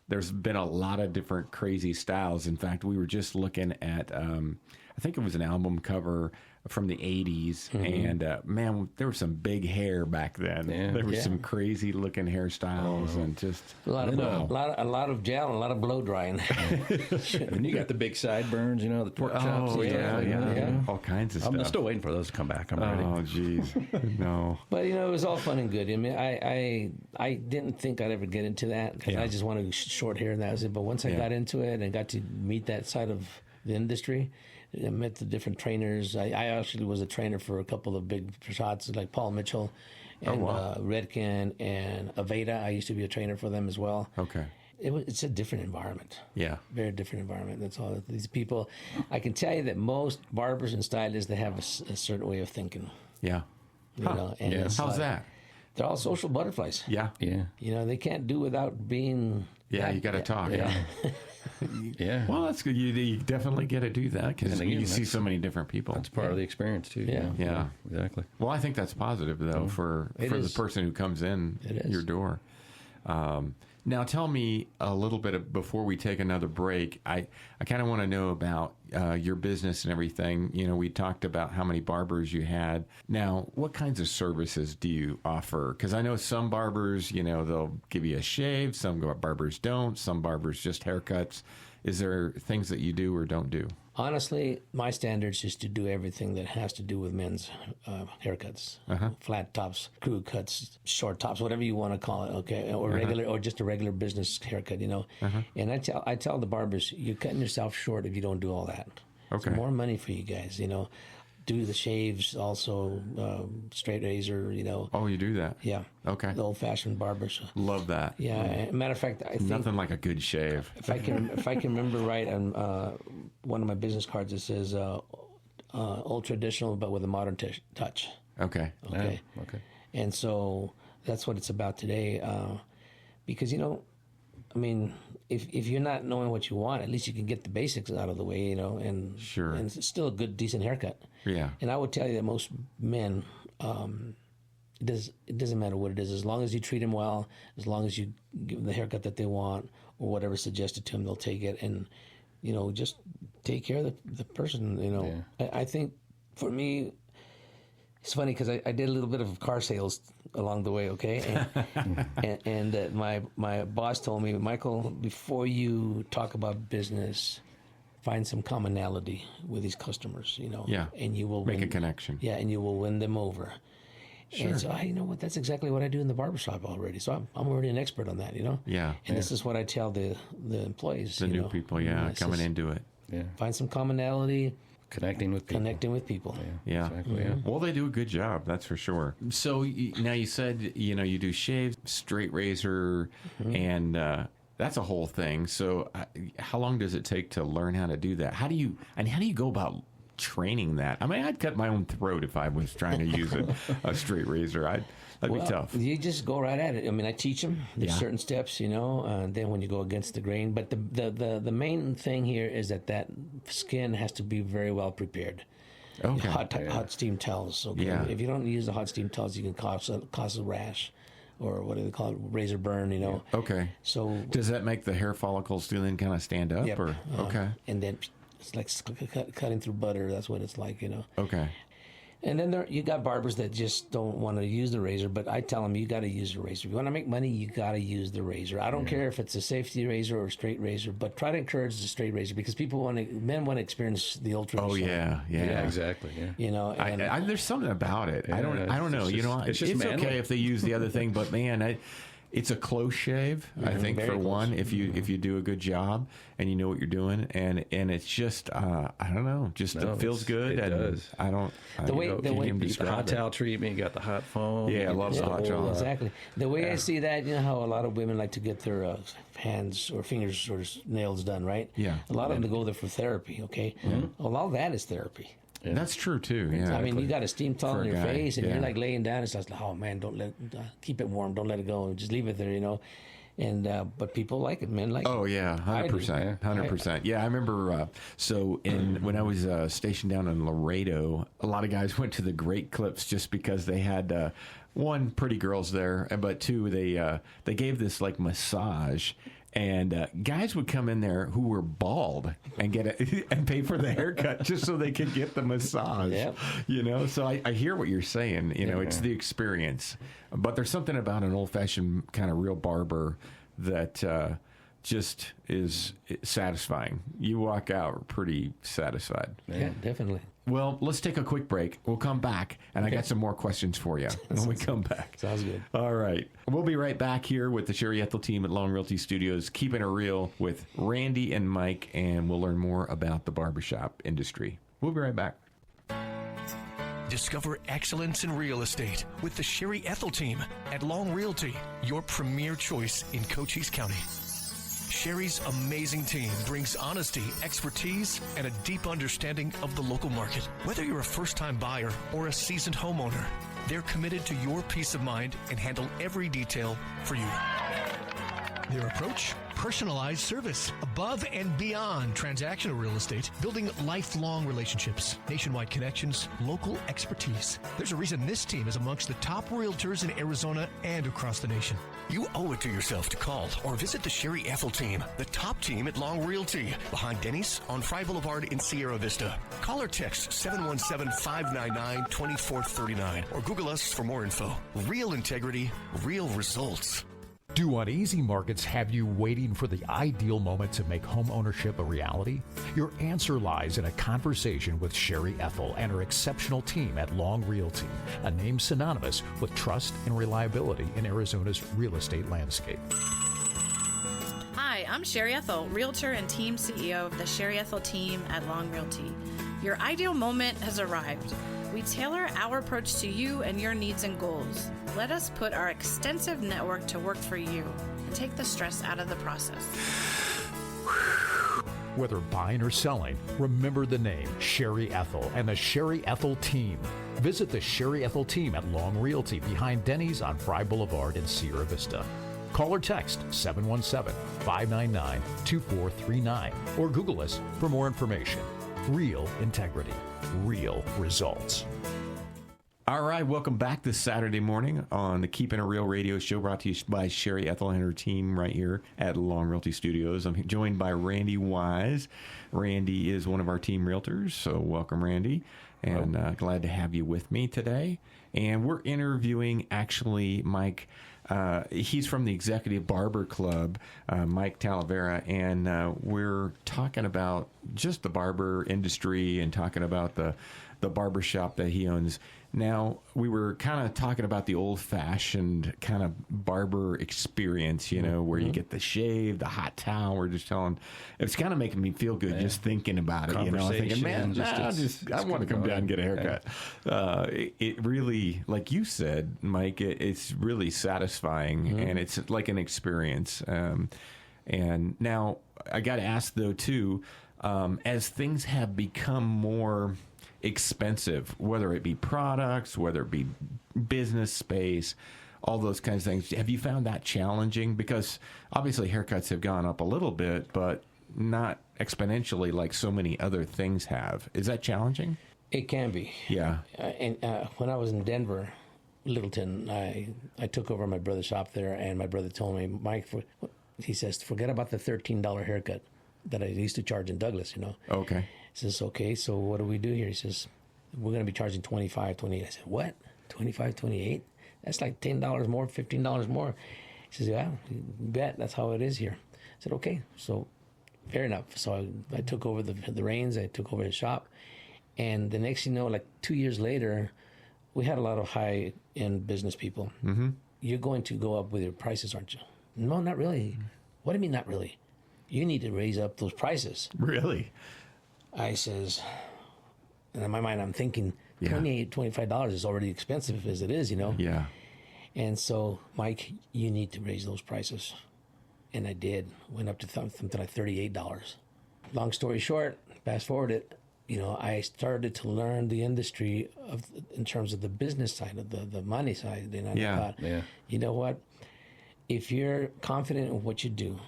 [SPEAKER 2] there's been a lot of different crazy styles. In fact, we were just looking at, I think it was an album cover from the 80s. And man, there was some big hair back then.
[SPEAKER 6] Yeah.
[SPEAKER 2] There was some crazy looking hairstyles and just
[SPEAKER 5] A lot of gel and a lot of blow drying.
[SPEAKER 6] And you got the big sideburns, the pork chops.
[SPEAKER 2] Oh,
[SPEAKER 6] and stuff.
[SPEAKER 2] yeah. All kinds of stuff.
[SPEAKER 6] I'm still waiting for those to come back. I'm ready.
[SPEAKER 2] Oh, jeez. No.
[SPEAKER 5] But it was all fun and good. I mean, I didn't think I'd ever get into that because I just wanted short hair and that was it. But once I got into it and got to meet that side of the industry, I met the different trainers. I actually was a trainer for a couple of big shots like Paul Mitchell and Redken and Aveda. I used to be a trainer for them as well.
[SPEAKER 2] Okay.
[SPEAKER 5] It's a different environment.
[SPEAKER 2] Yeah.
[SPEAKER 5] Very different environment. That's all. These people, I can tell you that most barbers and stylists, they have a certain way of thinking.
[SPEAKER 2] Yeah.
[SPEAKER 5] And it's
[SPEAKER 2] How's
[SPEAKER 5] like,
[SPEAKER 2] that?
[SPEAKER 5] They're all social butterflies.
[SPEAKER 2] Yeah.
[SPEAKER 6] Yeah.
[SPEAKER 5] They can't do without being.
[SPEAKER 2] Yeah, you got to talk. Yeah.
[SPEAKER 6] Yeah.
[SPEAKER 2] Well, that's good. You definitely get to do that because
[SPEAKER 6] And again,
[SPEAKER 2] you see so many different people.
[SPEAKER 6] That's part of the experience, too.
[SPEAKER 5] Yeah.
[SPEAKER 2] Yeah.
[SPEAKER 6] Exactly.
[SPEAKER 2] Well, I think that's positive though for the
[SPEAKER 5] is.
[SPEAKER 2] person who comes in
[SPEAKER 5] It is.
[SPEAKER 2] your door. Now, tell me a little bit before we take another break. I kind of want to know about your business and everything. We talked about how many barbers you had. Now, what kinds of services do you offer? Because I know some barbers, they'll give you a shave. Some barbers don't. Some barbers just haircuts. Is there things that you do or don't do?
[SPEAKER 5] Honestly, my standards is to do everything that has to do with men's haircuts, flat tops, crew cuts, short tops, whatever you want to call it, okay, or regular, or just a regular business haircut, And I tell the barbers, you're cutting yourself short if you don't do all that.
[SPEAKER 2] Okay.
[SPEAKER 5] It's more money for you guys, Do the shaves also, straight razor,
[SPEAKER 2] Oh, you do that?
[SPEAKER 5] Yeah.
[SPEAKER 2] Okay.
[SPEAKER 5] The old-fashioned barbers.
[SPEAKER 2] Love that.
[SPEAKER 5] Yeah. Matter of fact, I think
[SPEAKER 2] Nothing like a good shave.
[SPEAKER 5] if I can remember right, on one of my business cards it says old traditional but with a modern touch.
[SPEAKER 2] Okay.
[SPEAKER 5] Okay.
[SPEAKER 6] Yeah. Okay.
[SPEAKER 5] And so that's what it's about today, because I mean, if you're not knowing what you want, at least you can get the basics out of the way, and
[SPEAKER 2] Sure.
[SPEAKER 5] and it's still a good, decent haircut.
[SPEAKER 2] Yeah.
[SPEAKER 5] And I would tell you that most men, it doesn't matter what it is, as long as you treat them well, as long as you give them the haircut that they want or whatever suggested to them, they'll take it, and just take care of the person. I think for me, it's funny because I did a little bit of car sales along the way, okay? And my boss told me, Michael, before you talk about business, find some commonality with these customers,
[SPEAKER 2] Yeah.
[SPEAKER 5] and you will
[SPEAKER 2] Make
[SPEAKER 5] win,
[SPEAKER 2] a connection.
[SPEAKER 5] Yeah, and you will win them over.
[SPEAKER 2] Sure.
[SPEAKER 5] And so, you know what? That's exactly what I do in the barbershop already. So I'm already an expert on that, you know?
[SPEAKER 2] Yeah.
[SPEAKER 5] And this is what I tell the employees.
[SPEAKER 2] The new people, coming into it.
[SPEAKER 6] Yeah.
[SPEAKER 5] Find some commonality.
[SPEAKER 6] Connecting with people.
[SPEAKER 2] Yeah.
[SPEAKER 6] Exactly,
[SPEAKER 2] Well, they do a good job, that's for sure. So now you said, you do shaves, straight razor, and that's a whole thing. So how long does it take to learn how to do that? How do you go about training that? I mean, I'd cut my own throat if I was trying to use a straight razor. That'd be tough.
[SPEAKER 5] You just go right at it. I mean, I teach them. There's certain steps, and then when you go against the grain. But the main thing here is that skin has to be very well prepared.
[SPEAKER 2] Okay.
[SPEAKER 5] Hot steam towels. Okay.
[SPEAKER 2] Yeah.
[SPEAKER 5] If you don't use the hot steam towels, you can cause a rash, or what do they call it, razor burn.
[SPEAKER 2] Okay.
[SPEAKER 5] So
[SPEAKER 2] does that make the hair follicles then kind of stand up?
[SPEAKER 5] Yep.
[SPEAKER 2] Or okay.
[SPEAKER 5] And then it's like cutting through butter. That's what it's like,
[SPEAKER 2] Okay.
[SPEAKER 5] And then you got barbers that just don't want to use the razor, but I tell them you got to use the razor. If you want to make money, you got to use the razor. I don't care if it's a safety razor or a straight razor, but try to encourage the straight razor because men want to experience the old tradition.
[SPEAKER 2] Oh yeah,
[SPEAKER 6] exactly. Yeah.
[SPEAKER 2] And there's something about it. I don't know.
[SPEAKER 6] It's just manly.
[SPEAKER 2] Okay if they use the other thing, but man, it's a close shave. I think for
[SPEAKER 5] very
[SPEAKER 2] one, if you do a good job and you know what you're doing, and it's just I don't know, it feels good.
[SPEAKER 6] It does.
[SPEAKER 2] I don't.
[SPEAKER 5] The way
[SPEAKER 6] The hot towel treatment, you got the hot foam.
[SPEAKER 2] Yeah, I love the hot towel.
[SPEAKER 5] Exactly. The way I see that, you know how a lot of women like to get their hands or fingers or nails done, right?
[SPEAKER 2] Yeah.
[SPEAKER 5] A lot of them go there for therapy. Okay. A lot of that is therapy.
[SPEAKER 2] Yeah. That's true too. Yeah.
[SPEAKER 5] I mean, you got a steam towel
[SPEAKER 2] For
[SPEAKER 5] on
[SPEAKER 2] a
[SPEAKER 5] your
[SPEAKER 2] guy,
[SPEAKER 5] face, and
[SPEAKER 2] yeah.
[SPEAKER 5] you're like laying down. It's like, oh man, keep it warm. Don't let it go. Just leave it there, And but people like it, men like it.
[SPEAKER 2] Oh yeah, 100%, 100%. Yeah, I remember. When I was stationed down in Laredo, a lot of guys went to the Great Clips just because they had one, pretty girls there, but two, they gave this like massage. And guys would come in there who were bald and and pay for the haircut just so they could get the massage.
[SPEAKER 5] Yep.
[SPEAKER 2] So I hear what you're saying. It's the experience, but there's something about an old-fashioned kind of real barber that just is satisfying. You walk out pretty satisfied.
[SPEAKER 5] Yeah, definitely.
[SPEAKER 2] Well, let's take a quick break. We'll come back, and I got some more questions for you when we come back.
[SPEAKER 5] Sounds good.
[SPEAKER 2] All right. We'll be right back here with the Sherry Ethell team at Long Realty Studios, keeping it real with Randy and Mike, and we'll learn more about the barbershop industry. We'll be right back.
[SPEAKER 9] Discover excellence in real estate with the Sherry Ethell team at Long Realty, your premier choice in Cochise County. Sherry's amazing team brings honesty, expertise, and a deep understanding of the local market. Whether you're a first-time buyer or a seasoned homeowner, they're committed to your peace of mind and handle every detail for you. Their approach? Personalized service, above and beyond transactional real estate, building lifelong relationships, nationwide connections, local expertise. There's a reason this team is amongst the top realtors in Arizona and across the nation. You owe it to yourself to call or visit the Sherry Ethell team, the top team at Long Realty, behind Denny's on Fry Boulevard in Sierra Vista. Call or text 717-599-2439 or Google us for more info. Real integrity, real results.
[SPEAKER 10] Do uneasy markets have you waiting for the ideal moment to make home ownership a reality? Your answer lies in a conversation with Sherry Ethell and her exceptional team at Long Realty, a name synonymous with trust and reliability in Arizona's real estate landscape.
[SPEAKER 11] Hi, I'm Sherry Ethell, Realtor and Team CEO of the Sherry Ethell Team at Long Realty. Your ideal moment has arrived. We tailor our approach to you and your needs and goals. Let us put our extensive network to work for you and take the stress out of the process.
[SPEAKER 10] Whether buying or selling, remember the name Sherry Ethell and the Sherry Ethell Team. Visit the Sherry Ethell Team at Long Realty behind Denny's on Fry Boulevard in Sierra Vista. Call or text 717-599-2439 or Google us for more information. Real integrity, real results.
[SPEAKER 2] All right, welcome back this Saturday morning on the Keepin' It Real radio show, brought to you by Sherry Ethell and her team right here at Long Realty Studios. I'm joined by Randy Wise. Randy is one of our team realtors, so welcome, Randy, and glad to have you with me today. And we're interviewing, actually, Mike. He's from the Executive Barber Club, Mike Talavera, and we're talking about just the barber industry and talking about the barber shop that he owns. Now, we were kind of talking about the old-fashioned kind of barber experience, you know, where you get the shave, the hot towel. We're just telling, it's kind of making me feel good just thinking about it. You know, I'm thinking, man, I want to come down and get a haircut. It really, like you said, Mike, it's really satisfying, and it's like an experience. And now, I got to ask, though, too, as things have become more expensive, whether it be products, whether it be business space, all those kinds of things. Have you found that challenging? Because obviously haircuts have gone up a little bit, but not exponentially like so many other things have. Is that challenging?
[SPEAKER 5] It can be.
[SPEAKER 2] Yeah.
[SPEAKER 5] And when I was in Denver, Littleton, I took over my brother's shop there, and my brother told me, Mike, he says, forget about the $13 haircut that I used to charge in Douglas, you know. Okay. He says, okay, so what do we do here? He says, we're going to be charging $25, $28. I said, what? $25, $28? That's like $10 more, $15 more. He says, yeah, you bet. That's how it is here. I said, okay, so fair enough. So I took over the reins. I took over his shop. And the next thing you know, like 2 years later, we had a lot of high-end business people. Mm-hmm. You're going to go up with your prices, aren't you? No, not really. What do you mean not really? You need to raise up those prices.
[SPEAKER 2] Really?
[SPEAKER 5] I says, and in my mind, I'm thinking $28, $25 is already expensive as it is, you know?
[SPEAKER 2] Yeah.
[SPEAKER 5] And so, Mike, you need to raise those prices. And I did. Went up to something like $38. Long story short, fast forward it, you know, I started to learn the industry in terms of the business side, of the money side. And I thought, you know what? If you're confident in what you do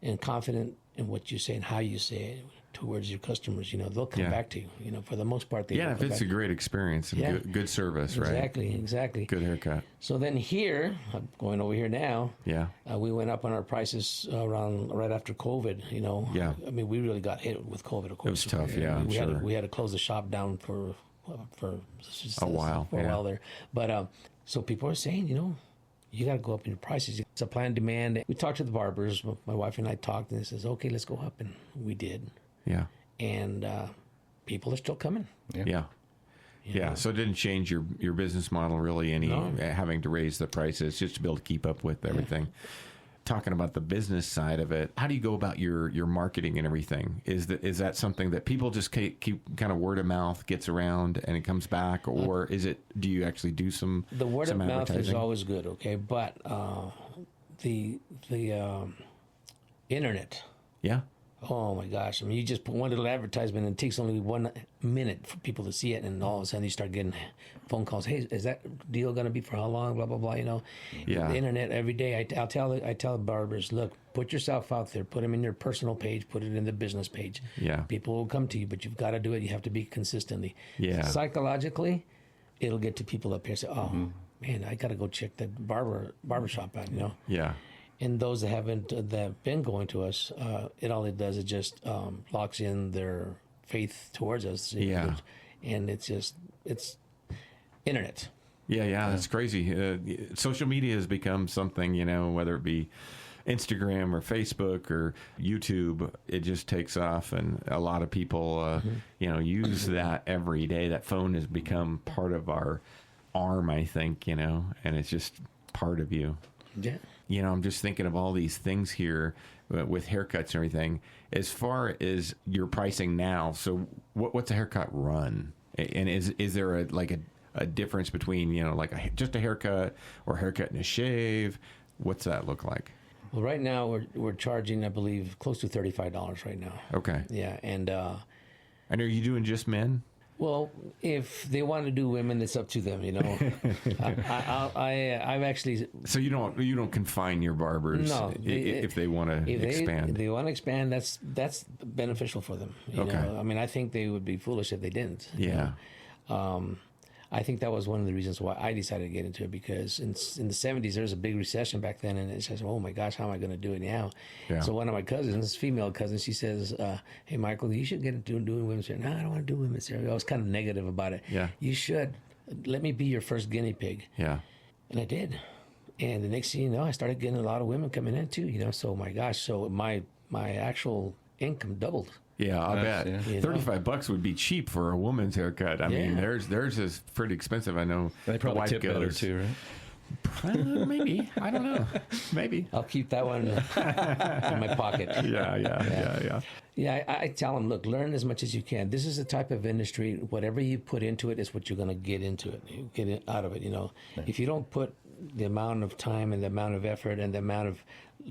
[SPEAKER 5] and confident in what you say and how you say it towards your customers, you know, they'll come back to you. You know, for the most part, they will.
[SPEAKER 2] Yeah, if it's a great experience and good service, right?
[SPEAKER 5] Exactly.
[SPEAKER 2] Good haircut.
[SPEAKER 5] So then here, I'm going over here now.
[SPEAKER 2] Yeah.
[SPEAKER 5] We went up on our prices right after COVID, you know. Yeah. I mean, we really got hit with COVID, of course.
[SPEAKER 2] It was tough,
[SPEAKER 5] We had to close the shop down for
[SPEAKER 2] a while.
[SPEAKER 5] For a while there. But so people are saying, you know, you got to go up in your prices. Supply and demand. We talked to the barbers. My wife and I talked, and they says, okay, let's go up. And we did. Yeah. And people are still coming.
[SPEAKER 2] Yeah. Yeah. So it didn't change your business model really having to raise the prices just to be able to keep up with everything. Talking about the business side of it, how do you go about your marketing and everything? Is that something that people just keep kind of word of mouth gets around and it comes back, or do you actually do some
[SPEAKER 5] the word of mouth is always good, okay? But the internet, oh my gosh! I mean, you just put one little advertisement, and it takes only 1 minute for people to see it, and all of a sudden you start getting phone calls. Hey, is that deal going to be for how long? Blah blah blah. You know, the internet every day. I tell barbers, look, put yourself out there. Put them in your personal page. Put it in the business page. Yeah, people will come to you, but you've got to do it. You have to be consistently. Yeah, psychologically, it'll get to people up here. Say, oh man, I got to go check that barbershop out. You know. Yeah. And those that haven't been going to us, all it does is just locks in their faith towards us. Yeah. And it's internet.
[SPEAKER 2] Yeah, that's crazy. Social media has become something, you know, whether it be Instagram or Facebook or YouTube, it just takes off, and a lot of people, you know, use that every day. That phone has become part of our arm, I think, you know, and it's just part of you. Yeah. You know, I'm just thinking of all these things here with haircuts and everything. As far as your pricing now, so what's a haircut run? And is there a difference between, you know, like just a haircut or haircut and a shave? What's that look like?
[SPEAKER 5] Well, right now we're charging, I believe, close to $35 right now. Okay. Yeah, and are
[SPEAKER 2] you doing just men?
[SPEAKER 5] Well, if they want to do women, it's up to them. You know, I've actually.
[SPEAKER 2] So you don't confine your barbers. No, if they want to expand.
[SPEAKER 5] If they want to expand, that's beneficial for them. You know? I mean, I think they would be foolish if they didn't. Yeah. I think that was one of the reasons why I decided to get into it, because in the 70s there was a big recession back then, and it says, oh my gosh, how am I going to do it now? Yeah. So one of my cousins, female cousins, she says, hey Michael, you should get into doing women's hair. No, I don't want to do women's hair. I was kind of negative about it. Yeah. You should. Let me be your first guinea pig. Yeah. And I did. And the next thing you know, I started getting a lot of women coming in too, you know. So my gosh, so my actual income doubled.
[SPEAKER 2] Yeah, I bet.
[SPEAKER 5] You know?
[SPEAKER 2] $35 would be cheap for a woman's haircut. I mean, theirs is pretty expensive. I know.
[SPEAKER 6] They probably
[SPEAKER 2] wife
[SPEAKER 6] tip better too, right?
[SPEAKER 2] Maybe. I don't know. Maybe.
[SPEAKER 5] I'll keep that one in my pocket. Yeah, I tell them, look, learn as much as you can. This is the type of industry, whatever you put into it is what you're going to get into it, get it out of it, you know. Right. If you don't put the amount of time and the amount of effort and the amount of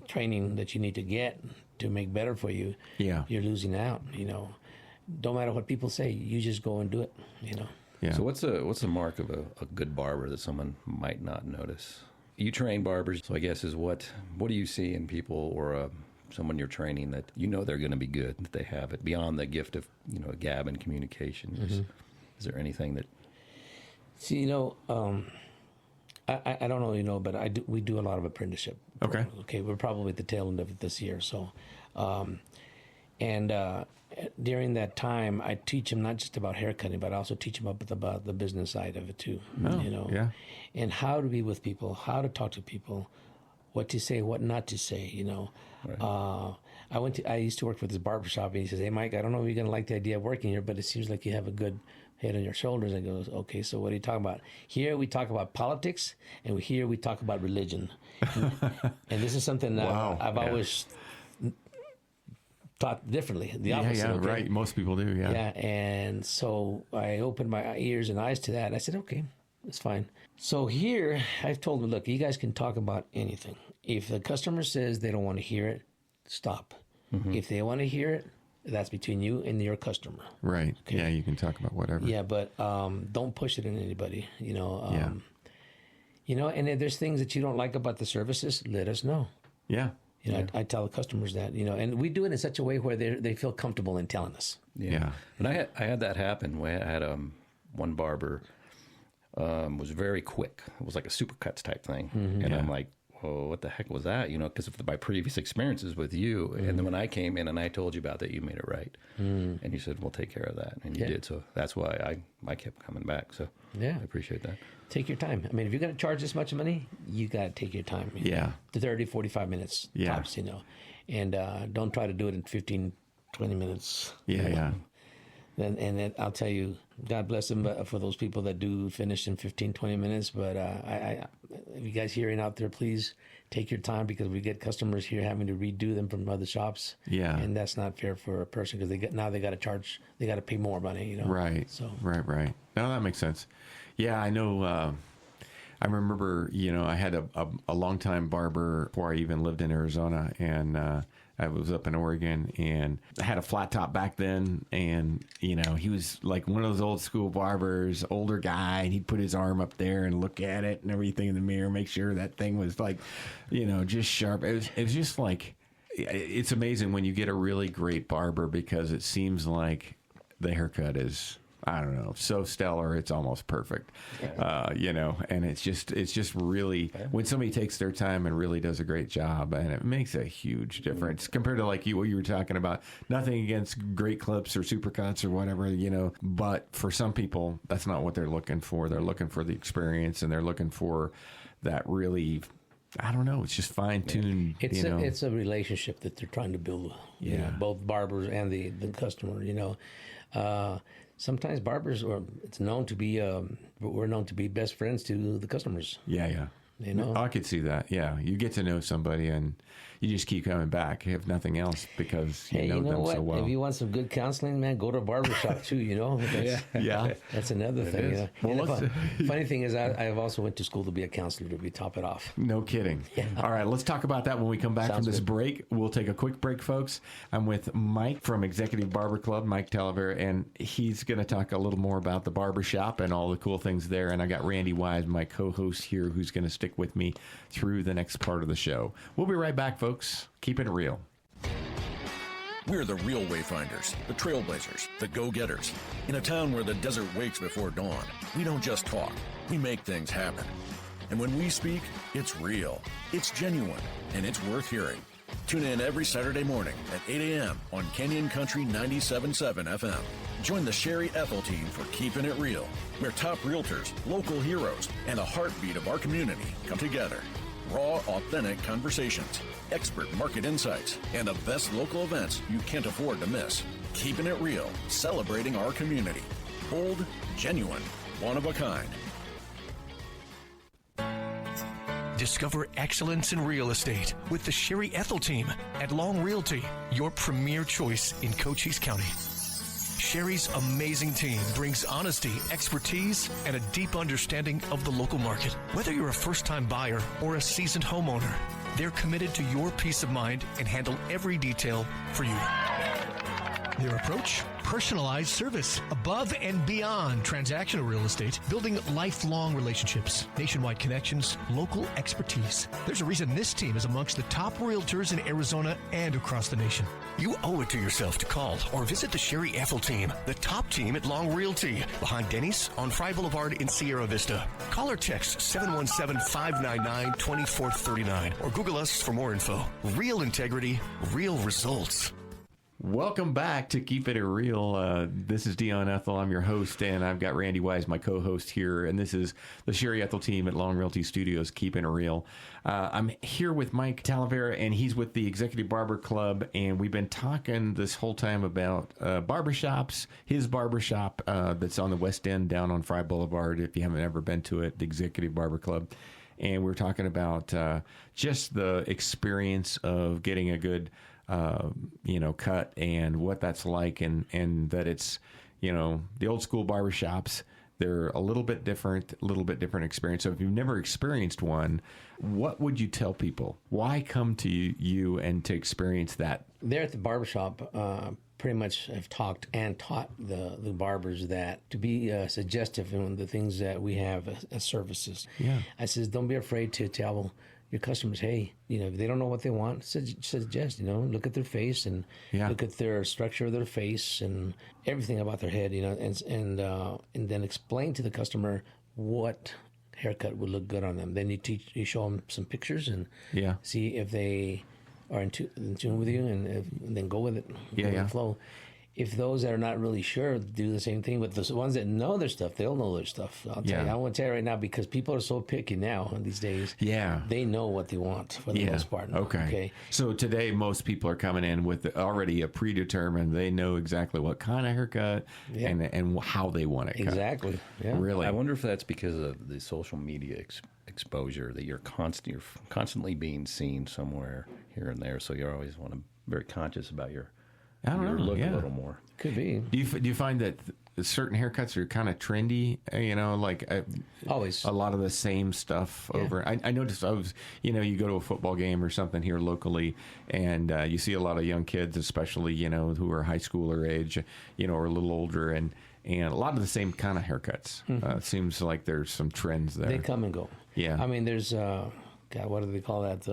[SPEAKER 5] training that you need to get to make better for you, you're losing out, you know. Don't matter what people say, you just go and do it, you know.
[SPEAKER 6] Yeah. So what's the mark of a good barber that someone might not notice? You train barbers, so I guess is what do you see in people or someone you're training that you know they're going to be good, that they have it beyond the gift of gab and communication? Is there anything that?
[SPEAKER 5] See, you know, I don't know, you know, but we do a lot of apprenticeship. Okay, we're probably at the tail end of it this year, so during that time, I teach them not just about haircutting, but I also teach them about the business side of it too. You know, and how to be with people, how to talk to people, what to say, what not to say. You know, right. I used to work for this barbershop, and he says, "Hey, Mike, I don't know if you're gonna like the idea of working here, but it seems like you have a good head on your shoulders." I goes, "Okay, so what are you talking about?" Here we talk about politics, and here we talk about religion, and this is something that I've always taught differently. The opposite.
[SPEAKER 2] Okay? Right. Most people do. Yeah.
[SPEAKER 5] And so I opened my ears and eyes to that. And I said, okay, that's fine. So here I've told them, look, you guys can talk about anything. If the customer says they don't want to hear it, stop. If they want to hear it, that's between you and your customer.
[SPEAKER 2] Right. Okay? Yeah, you can talk about whatever.
[SPEAKER 5] Yeah, but don't push it on anybody. You know. You know, and if there's things that you don't like about the services, let us know.
[SPEAKER 2] Yeah.
[SPEAKER 5] You know, I tell the customers that, you know, and we do it in such a way where they feel comfortable in telling us.
[SPEAKER 6] Yeah. And I had that happen. I had one barber was very quick. It was like a supercuts type thing. And I'm like, well, what the heck was that? You know, because of my previous experiences with you. And then when I came in and I told you about that, you made it right. And you said, we'll take care of that. And you did. So that's why I kept coming back. So I appreciate that.
[SPEAKER 5] Take your time. I mean, if you're going to charge this much money, you got to take your time. The 30, 45 minutes tops, you know. And don't try to do it in 15, 20 minutes. And then I'll tell you, God bless them for those people that do finish in 15, 20 minutes. But if you guys hearing out there, please take your time, because we get customers here having to redo them from other shops. And that's not fair for a person, because they got to charge, they got to pay more money, you know.
[SPEAKER 2] Right.
[SPEAKER 5] So
[SPEAKER 2] Right. No, that makes sense. Yeah, I know. I remember, you know, I had a longtime barber before I even lived in Arizona, and I was up in Oregon, and I had a flat top back then, and, you know, he was like one of those old school barbers, older guy, and he'd put his arm up there and look at it and everything in the mirror, make sure that thing was like, you know, just sharp. It was just like, it's amazing when you get a really great barber, because it seems like the haircut is, I don't know, so stellar, it's almost perfect. You know, and it's just really, when somebody takes their time and really does a great job, and it makes a huge difference compared to like what you were talking about. Nothing against great clips or supercuts or whatever, you know, but for some people, that's not what they're looking for. They're looking for the experience, and they're looking for that really, I don't know, it's just fine-tuned.
[SPEAKER 5] It's a relationship that they're trying to build. You know, both barbers and the customer, you know. Sometimes barbers we're known to be best friends to the customers.
[SPEAKER 2] Yeah.
[SPEAKER 5] You know,
[SPEAKER 2] I could see that. Yeah, you get to know somebody, and you just keep coming back, if nothing else, because you know them
[SPEAKER 5] what?
[SPEAKER 2] so well.
[SPEAKER 5] If you want some good counseling, man, go to a barbershop too. You know, that's another thing. You know? Well, funny thing is, I've also went to school to be a counselor, to top it off.
[SPEAKER 2] No kidding. All right, let's talk about that when we come back from this break. We'll take a quick break, folks. I'm with Mike from Executive Barber Club, Mike Talavera, and he's going to talk a little more about the barbershop and all the cool things there. And I got Randy Wise, my co-host here, who's going to stick with me through the next part of the show. We'll be right back, folks. Keep it real.
[SPEAKER 12] We're the real wayfinders, the trailblazers, the go-getters. In a town where the desert wakes before dawn, we don't just talk, we make things happen. And when we speak, it's real, it's genuine, and it's worth hearing. Tune in every Saturday morning at 8 a.m. on Canyon Country 97.7 FM. Join the Sherry Ethell Team for Keepin' It Real, where top realtors, local heroes, and the heartbeat of our community come together. Raw, authentic conversations, expert market insights, and the best local events you can't afford to miss. Keeping it real, celebrating our community. Bold, genuine, one of a kind.
[SPEAKER 9] Discover excellence in real estate with the Sherry Ethell Team at Long Realty, your premier choice in Cochise County. Sherry's amazing team brings honesty, expertise, and a deep understanding of the local market. Whether you're a first-time buyer or a seasoned homeowner, they're committed to your peace of mind and handle every detail for you. Their approach? Personalized service, above and beyond transactional real estate, building lifelong relationships, nationwide connections, local expertise. There's a reason this team is amongst the top realtors in Arizona and across the nation. You owe it to yourself to call or visit the Sherry Ethell Team, the top team at Long Realty, behind Denny's on Fry Boulevard in Sierra Vista. Call or text 717-599-2439 or Google us for more info. Real integrity, real results.
[SPEAKER 2] Welcome back to Keepin' It Real. This is Dion Ethell. I'm your host, and I've got Randy Wise, my co-host here, and this is the Sherry Ethell Team at Long Realty Studios, Keepin' It Real. I'm here with Mike Talavera, and he's with the Executive Barber Club, and we've been talking this whole time about barbershops, his barbershop that's on the West End down on Fry Boulevard, if you haven't ever been to it, the Executive Barber Club. And we're talking about just the experience of getting a good cut and what that's like, and that it's, the old school barbershops, they're a little bit different experience. So if you've never experienced one, what would you tell people? Why come to you and to experience that?
[SPEAKER 5] There at the barbershop, pretty much have talked and taught the barbers that to be suggestive in the things that we have as services.
[SPEAKER 2] Yeah.
[SPEAKER 5] I says, don't be afraid to tell your customers, hey, if they don't know what they want, suggest, look at their face and look at their structure of their face and everything about their head, and then explain to the customer what haircut would look good on them. Then you show them some pictures and see if they are in tune with you, and then go with it. Go with the flow. If those that are not really sure do the same thing, but the ones that know their stuff, they'll know their stuff. I want to tell you right now, because people are so picky now these days.
[SPEAKER 2] Yeah.
[SPEAKER 5] They know what they want for the most part.
[SPEAKER 2] Okay. So today, most people are coming in with already a predetermined, they know exactly what kind of haircut and how they want it cut.
[SPEAKER 5] Exactly. Yeah.
[SPEAKER 2] Really.
[SPEAKER 6] I wonder if that's because of the social media exposure, that you're constantly being seen somewhere here and there. So you always want to be very conscious about your look a little more.
[SPEAKER 5] Could be.
[SPEAKER 2] Do you find that certain haircuts are kind of trendy?
[SPEAKER 5] Always
[SPEAKER 2] a lot of the same stuff over. I noticed you go to a football game or something here locally, and you see a lot of young kids, especially who are high schooler age, or a little older, and a lot of the same kind of haircuts. It seems like there's some trends there.
[SPEAKER 5] They come and go.
[SPEAKER 2] Yeah.
[SPEAKER 5] I mean, there's what do they call that?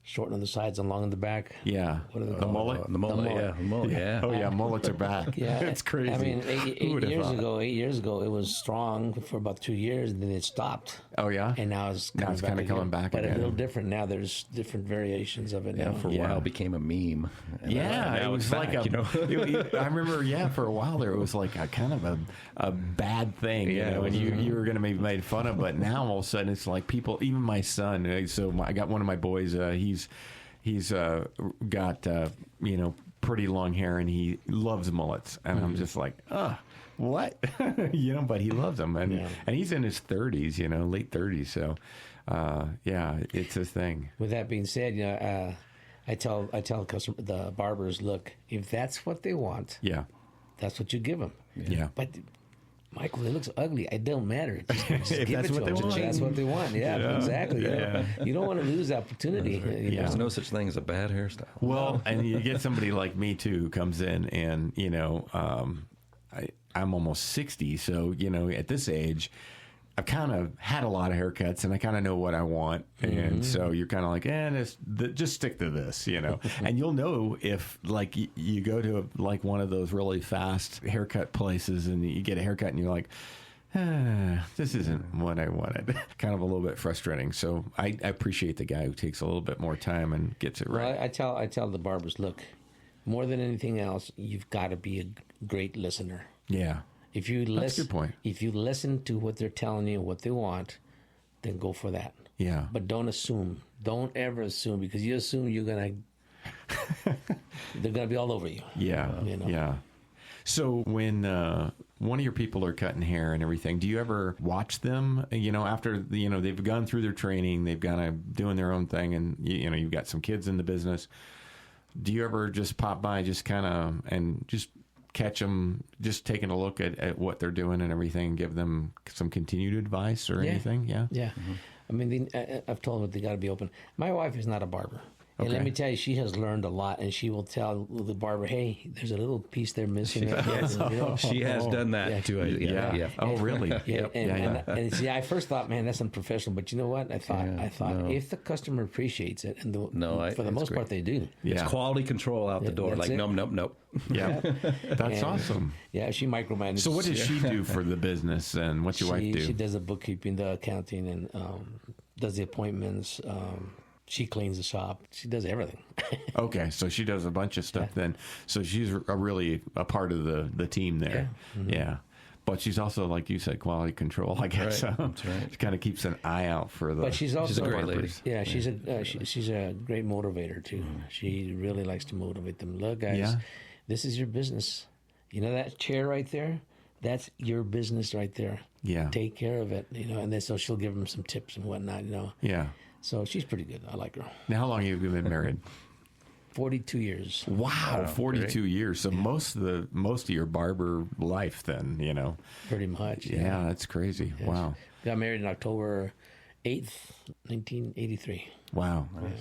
[SPEAKER 5] Short on the sides and long in the back.
[SPEAKER 2] Yeah.
[SPEAKER 5] What are they
[SPEAKER 2] the
[SPEAKER 5] called?
[SPEAKER 2] mullet?
[SPEAKER 6] The mullet, yeah.
[SPEAKER 2] Oh, yeah, mullets are back.
[SPEAKER 5] Yeah.
[SPEAKER 2] It's crazy.
[SPEAKER 5] I mean, 8 years ago, it was strong for about 2 years, and then it stopped.
[SPEAKER 2] Oh, yeah?
[SPEAKER 5] And now it's
[SPEAKER 2] kind of coming back
[SPEAKER 5] but
[SPEAKER 2] again.
[SPEAKER 5] a little different now. There's different variations of it now.
[SPEAKER 6] For a while it became a meme.
[SPEAKER 2] It was like I remember, for a while there, it was like a kind of a bad thing, and you were going to be made fun of, but now all of a sudden it's like people, even my son, so I got one of my boys, he's got pretty long hair, and he loves mullets, and I'm just like, what? But he loves them, and he's in his 30s, late 30s, so it's his thing.
[SPEAKER 5] With that being said, I tell the barbers, look, if that's what they want, that's what you give them.
[SPEAKER 2] Yeah.
[SPEAKER 5] But Michael, it looks ugly. It don't matter. Just
[SPEAKER 2] if
[SPEAKER 5] give
[SPEAKER 2] that's
[SPEAKER 5] it
[SPEAKER 2] what
[SPEAKER 5] to
[SPEAKER 2] they
[SPEAKER 5] them.
[SPEAKER 2] want.
[SPEAKER 5] That's what they want. Yeah, exactly.
[SPEAKER 2] Yeah.
[SPEAKER 5] You don't want to lose the opportunity.
[SPEAKER 6] There's no such thing as a bad hairstyle.
[SPEAKER 2] Well, and you get somebody like me too who comes in, and I'm almost 60, so at this age, I've kind of had a lot of haircuts, and I kind of know what I want, and so you're kind of like, just stick to this, and you'll know if you go to one of those really fast haircut places, and you get a haircut, and you're like, this isn't what I wanted. Kind of a little bit frustrating. So I appreciate the guy who takes a little bit more time and gets it right.
[SPEAKER 5] Well, I tell the barbers, look, more than anything else, you've got to be a great listener.
[SPEAKER 2] Yeah.
[SPEAKER 5] If you
[SPEAKER 2] That's a good point.
[SPEAKER 5] If you listen to what they're telling you, what they want, then go for that.
[SPEAKER 2] Yeah.
[SPEAKER 5] But don't assume. Don't ever assume, because you assume they're gonna be all over you.
[SPEAKER 2] Yeah. Yeah. So when one of your people are cutting hair and everything, do you ever watch them, after, they've gone through their training, they've kind of doing their own thing, and, you've got some kids in the business. Do you ever just pop by, just kind of, and just catch them, just taking a look at what they're doing and everything, give them some continued advice or anything? Yeah.
[SPEAKER 5] Yeah. Mm-hmm. I mean, I've told them they got to be open. My wife is not a barber. And let me tell you, she has learned a lot, and she will tell the barber, "Hey, there's a little piece there missing."
[SPEAKER 6] She has done that to it.
[SPEAKER 2] Yeah. Oh, really?
[SPEAKER 5] And see, I first thought, man, that's unprofessional. But you know what? I thought if the customer appreciates it, and for the most part they do.
[SPEAKER 6] Yeah. It's quality control out the door. Like, nope.
[SPEAKER 2] Yeah. That's awesome.
[SPEAKER 5] Yeah, she micromanages.
[SPEAKER 2] So what does she do for the business, and what's your wife do?
[SPEAKER 5] She does the bookkeeping, the accounting, and does the appointments. She cleans the shop. She does everything.
[SPEAKER 2] Okay, so she does a bunch of stuff then. So she's really a part of the team there. Yeah. Yeah. But she's also, like you said, quality control, I guess.
[SPEAKER 6] That's right.
[SPEAKER 2] She kind of keeps an eye out for the.
[SPEAKER 5] But she's also
[SPEAKER 6] a great lady.
[SPEAKER 5] Yeah, she's a great motivator too. She really likes to motivate them. Look, guys, this is your business. You know that chair right there? That's your business right there.
[SPEAKER 2] Yeah.
[SPEAKER 5] Take care of it. And then so she'll give them some tips and whatnot.
[SPEAKER 2] Yeah.
[SPEAKER 5] So she's pretty good. I like her.
[SPEAKER 2] Now, how long have you been married?
[SPEAKER 5] 42 years.
[SPEAKER 2] Wow, 42 years. So most of your barber life, then,
[SPEAKER 5] Pretty much.
[SPEAKER 2] Yeah, that's crazy. Yes. Wow.
[SPEAKER 5] Got married in October 8th, 1983.
[SPEAKER 2] Wow. Nice.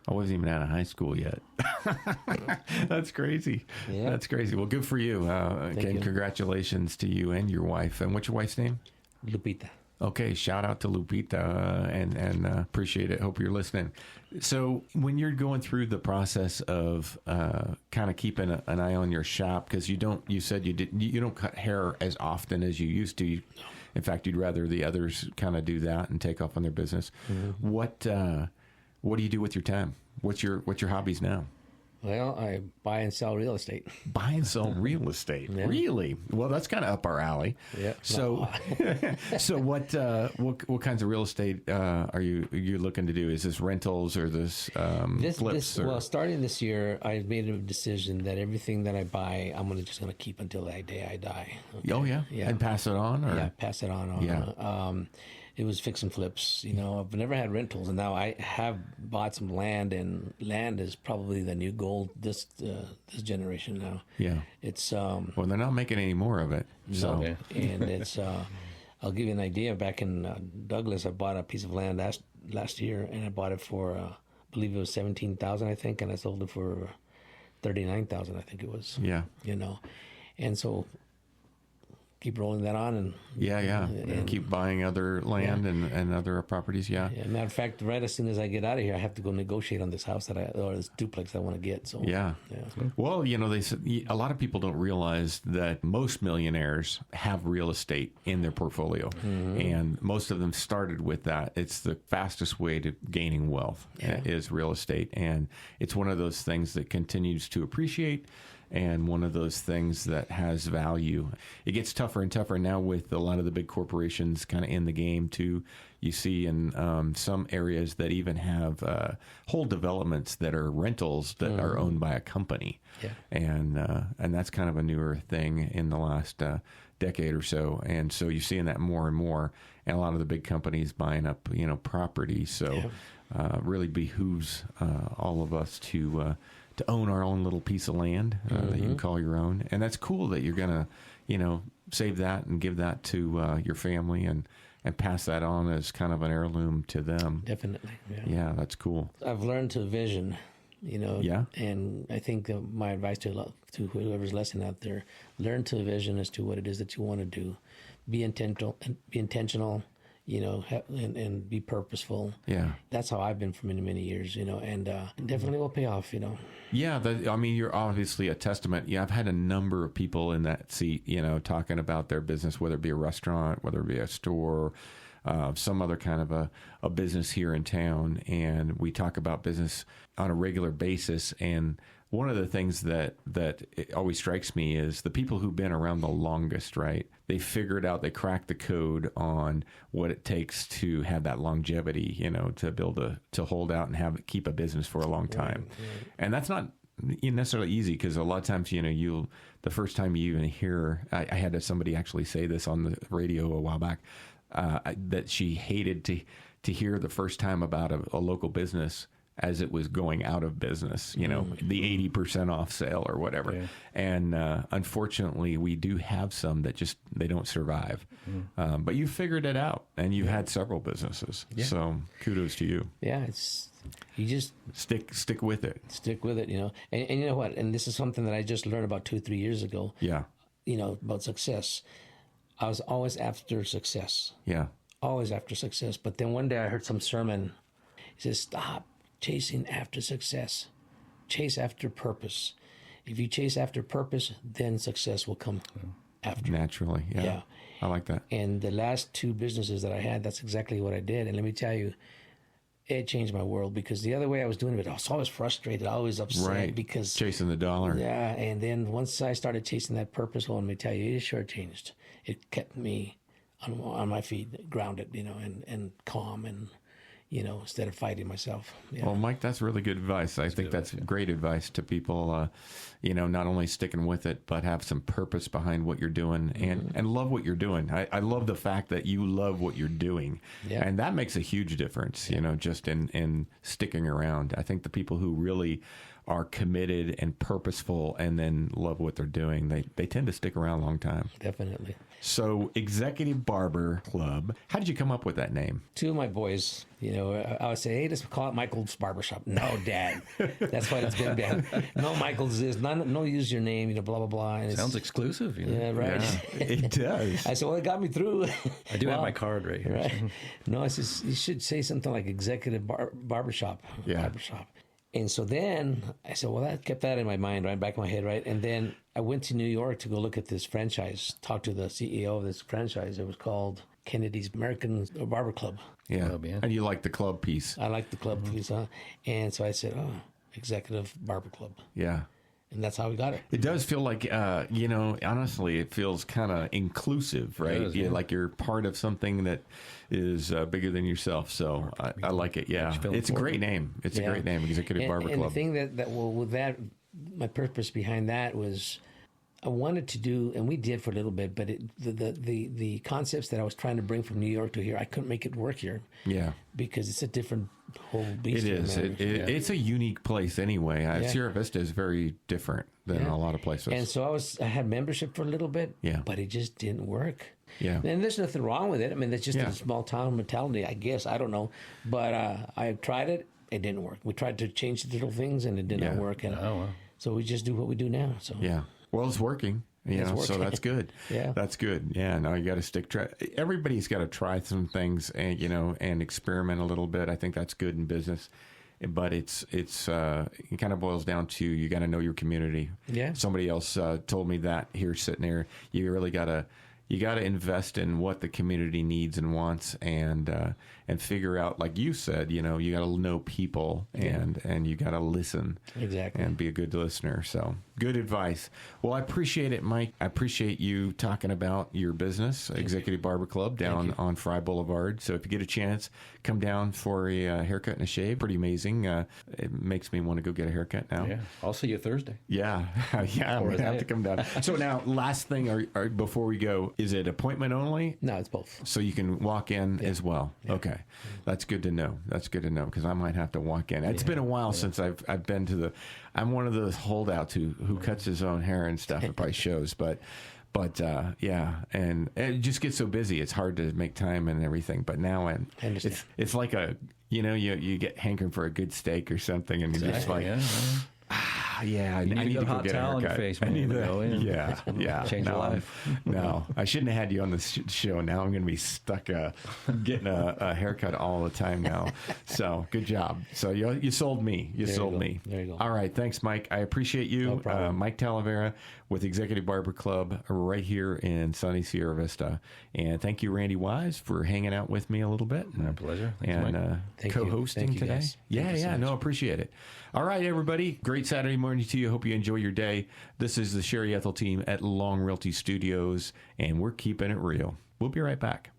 [SPEAKER 2] I wasn't even out of high school yet. That's crazy. Yeah. That's crazy. Well, good for you. Again, congratulations to you and your wife. And what's your wife's name?
[SPEAKER 5] Lupita.
[SPEAKER 2] Okay, shout out to Lupita and appreciate it. Hope you're listening. So when you're going through the process of kind of keeping an eye on your shop, because you said you don't cut hair as often as you used to. In fact, you'd rather the others kind of do that and take off on their business. Mm-hmm. What do you do with your time? What's your hobbies now?
[SPEAKER 5] Well, I buy and sell real estate.
[SPEAKER 2] Buy and sell real estate, really? Well, that's kind of up our alley.
[SPEAKER 5] Yeah.
[SPEAKER 2] So, so what kinds of real estate are you looking to do? Is this rentals or this flips?
[SPEAKER 5] Well, starting this year, I made a decision that everything that I buy, I'm just going to keep until the day I die. Okay?
[SPEAKER 2] Oh yeah, and pass it on, or
[SPEAKER 5] pass it on.
[SPEAKER 2] Yeah.
[SPEAKER 5] It was fix and flips. I've never had rentals, and now I have bought some land, and land is probably the new gold this generation now.
[SPEAKER 2] Yeah,
[SPEAKER 5] it's
[SPEAKER 2] well, they're not making any more of it. So.
[SPEAKER 5] No, and it's I'll give you an idea. Back in Douglas, I bought a piece of land last year, and I bought it for I believe it was $17,000, I think, and I sold it for $39,000, I think it was.
[SPEAKER 2] Yeah,
[SPEAKER 5] and so. Keep rolling that on
[SPEAKER 2] and keep buying other land and other properties. Yeah.
[SPEAKER 5] Matter of fact, right as soon as I get out of here, I have to go negotiate on this house or this duplex I want to get. So
[SPEAKER 2] Well, they said a lot of people don't realize that most millionaires have real estate in their portfolio, and most of them started with that. It's the fastest way to gaining wealth is real estate, and it's one of those things that continues to appreciate. And one of those things that has value. It gets tougher and tougher now with a lot of the big corporations kind of in the game too. You see in some areas that even have whole developments that are rentals that are owned by a company.
[SPEAKER 5] Yeah.
[SPEAKER 2] And that's kind of a newer thing in the last decade or so. And so you're seeing that more and more. And a lot of the big companies buying up, property. So really behooves all of us to own our own little piece of land that you can call your own. And that's cool that you're going to, save that and give that to your family and pass that on as kind of an heirloom to them.
[SPEAKER 5] Definitely.
[SPEAKER 2] Yeah, that's cool.
[SPEAKER 5] I've learned to vision, and I think my advice to whoever's listening out there, learn to vision as to what it is that you want to do. Be intentional, and be purposeful.
[SPEAKER 2] Yeah.
[SPEAKER 5] That's how I've been for many, many years, and definitely will pay off,
[SPEAKER 2] Yeah, you're obviously a testament. Yeah, I've had a number of people in that seat, talking about their business, whether it be a restaurant, whether it be a store, some other kind of a business here in town. And we talk about business on a regular basis. And one of the things that it always strikes me is the people who've been around the longest, right? They figured out, they cracked the code on what it takes to have that longevity, to be able to hold out and keep a business for a long time. Right. And that's not necessarily easy, because a lot of times, the first time you even hear, I had somebody actually say this on the radio a while back, that she hated to hear the first time about a local business as it was going out of business, the 80% off sale or whatever. Yeah. And unfortunately, we do have some that just, they don't survive. But you figured it out, and you had several businesses. Yeah. So kudos to you.
[SPEAKER 5] Yeah, you just
[SPEAKER 2] stick with it.
[SPEAKER 5] Stick with it, And you know what? And this is something that I just learned about 2-3 years ago.
[SPEAKER 2] Yeah.
[SPEAKER 5] About success. I was always after success.
[SPEAKER 2] Yeah.
[SPEAKER 5] Always after success. But then one day I heard some sermon. He says, stop chasing after success. Chase after purpose. If you chase after purpose, then success will come after.
[SPEAKER 2] Naturally, yeah. I like that.
[SPEAKER 5] And the last 2 businesses that I had, that's exactly what I did. And let me tell you, it changed my world, because the other way I was doing it, I was always frustrated, always upset.
[SPEAKER 2] Right.
[SPEAKER 5] Because
[SPEAKER 2] chasing the dollar.
[SPEAKER 5] Yeah, and then once I started chasing that purpose, well, let me tell you, it sure changed. It kept me on my feet, grounded, and calm, and instead of fighting myself. Yeah.
[SPEAKER 2] Well, Mike, that's really good advice. I think that's great advice to people, not only sticking with it, but have some purpose behind what you're doing, and love what you're doing. I love the fact that you love what you're doing. Yeah. And that makes a huge difference, just in sticking around. I think the people who really are committed and purposeful and then love what they're doing, they tend to stick around a long time.
[SPEAKER 5] Definitely.
[SPEAKER 2] So, Executive Barber Club, how did you come up with that name? 2
[SPEAKER 5] of my boys, I would say, hey, let's call it Michael's Barbershop. No, Dad. That's what it's going to be. No, Michael's is. No, use your name, blah, blah, blah. And
[SPEAKER 6] sounds exclusive.
[SPEAKER 5] Yeah, right.
[SPEAKER 2] Yeah, it does.
[SPEAKER 5] I said, well, it got me through.
[SPEAKER 6] I do have my card right here.
[SPEAKER 5] Right. No, I said, you should say something like Executive Barbershop.
[SPEAKER 2] Yeah.
[SPEAKER 5] Barbershop. And so then I said, well, I kept that in my mind, right, back of my head, right? And then I went to New York to go look at this franchise, talk to the CEO of this franchise. It was called Kennedy's American Barber Club.
[SPEAKER 2] Yeah. And you like the club piece.
[SPEAKER 5] I like the club piece, huh? And so I said, Executive Barber Club.
[SPEAKER 2] Yeah.
[SPEAKER 5] And that's how we got it.
[SPEAKER 2] It does feel like, honestly, it feels kind of inclusive, right?
[SPEAKER 6] Does, yeah.
[SPEAKER 2] Like you're part of something that is bigger than yourself. So I like it. Yeah. It's a great name. It's a great name, Executive Barber Club.
[SPEAKER 5] And the thing that with that, my purpose behind that was I wanted to do, and we did for a little bit, but the concepts that I was trying to bring from New York to here, I couldn't make it work here.
[SPEAKER 2] Yeah.
[SPEAKER 5] Because it's a different whole beast.
[SPEAKER 2] It is. It's a unique place anyway. Sierra Vista is very different than a lot of places.
[SPEAKER 5] And so I had membership for a little bit, but it just didn't work.
[SPEAKER 2] Yeah.
[SPEAKER 5] And there's nothing wrong with it. I mean, it's just a small town mentality, I guess. I don't know. But I tried it. It didn't work. We tried to change the little things, and it didn't work. And so we just do what we do now. So
[SPEAKER 2] yeah. Well, it's working. So that's good.
[SPEAKER 5] Yeah.
[SPEAKER 2] That's good. Yeah, no, you got to everybody's got to try some things and, and experiment a little bit. I think that's good in business. But it kind of boils down to you got to know your community.
[SPEAKER 5] Yeah.
[SPEAKER 2] Somebody else told me that here sitting there. You really got to invest in what the community needs and wants, and figure out, like you said, you got to know people, and you got to listen.
[SPEAKER 5] Exactly.
[SPEAKER 2] And be a good listener. So good advice. Well, I appreciate it, Mike. I appreciate you talking about your business, Executive Barber Club, down on Fry Boulevard. So if you get a chance, come down for a haircut and a shave. Pretty amazing. It makes me want to go get a haircut now.
[SPEAKER 6] Yeah. I'll see you Thursday.
[SPEAKER 2] Yeah. Yeah. I'm going to have to come down. So now, last thing, before we go, is it appointment only?
[SPEAKER 5] No, it's both.
[SPEAKER 2] So you can walk in as well. Yeah. Okay. That's good to know. Because I might have to walk in. It's been a while since I've been to I'm one of those holdouts who cuts his own hair and stuff. It probably shows, but and it just gets so busy. It's hard to make time and everything. But now it's like you get hankering for a good steak or something, and you're just like. I need to go get a haircut.
[SPEAKER 6] Face, man. I need to go in.
[SPEAKER 2] Yeah.
[SPEAKER 6] Change your life.
[SPEAKER 2] No, I shouldn't have had you on the show. Now I'm going to be stuck getting a haircut all the time now. So good job. So you sold me. You sold me.
[SPEAKER 5] There you go.
[SPEAKER 2] All right. Thanks, Mike. I appreciate you.
[SPEAKER 5] No problem.
[SPEAKER 2] Mike Talavera with Executive Barber Club right here in sunny Sierra Vista. And thank you, Randy Wise, for hanging out with me a little bit.
[SPEAKER 6] My pleasure. Thanks,
[SPEAKER 2] and co-hosting today.
[SPEAKER 5] Guys.
[SPEAKER 2] No, appreciate it. All right, everybody. Great Saturday morning to you. Hope you enjoy your day. This is the Sherry Ethell Team at Long Realty Studios, and we're keeping it real. We'll be right back.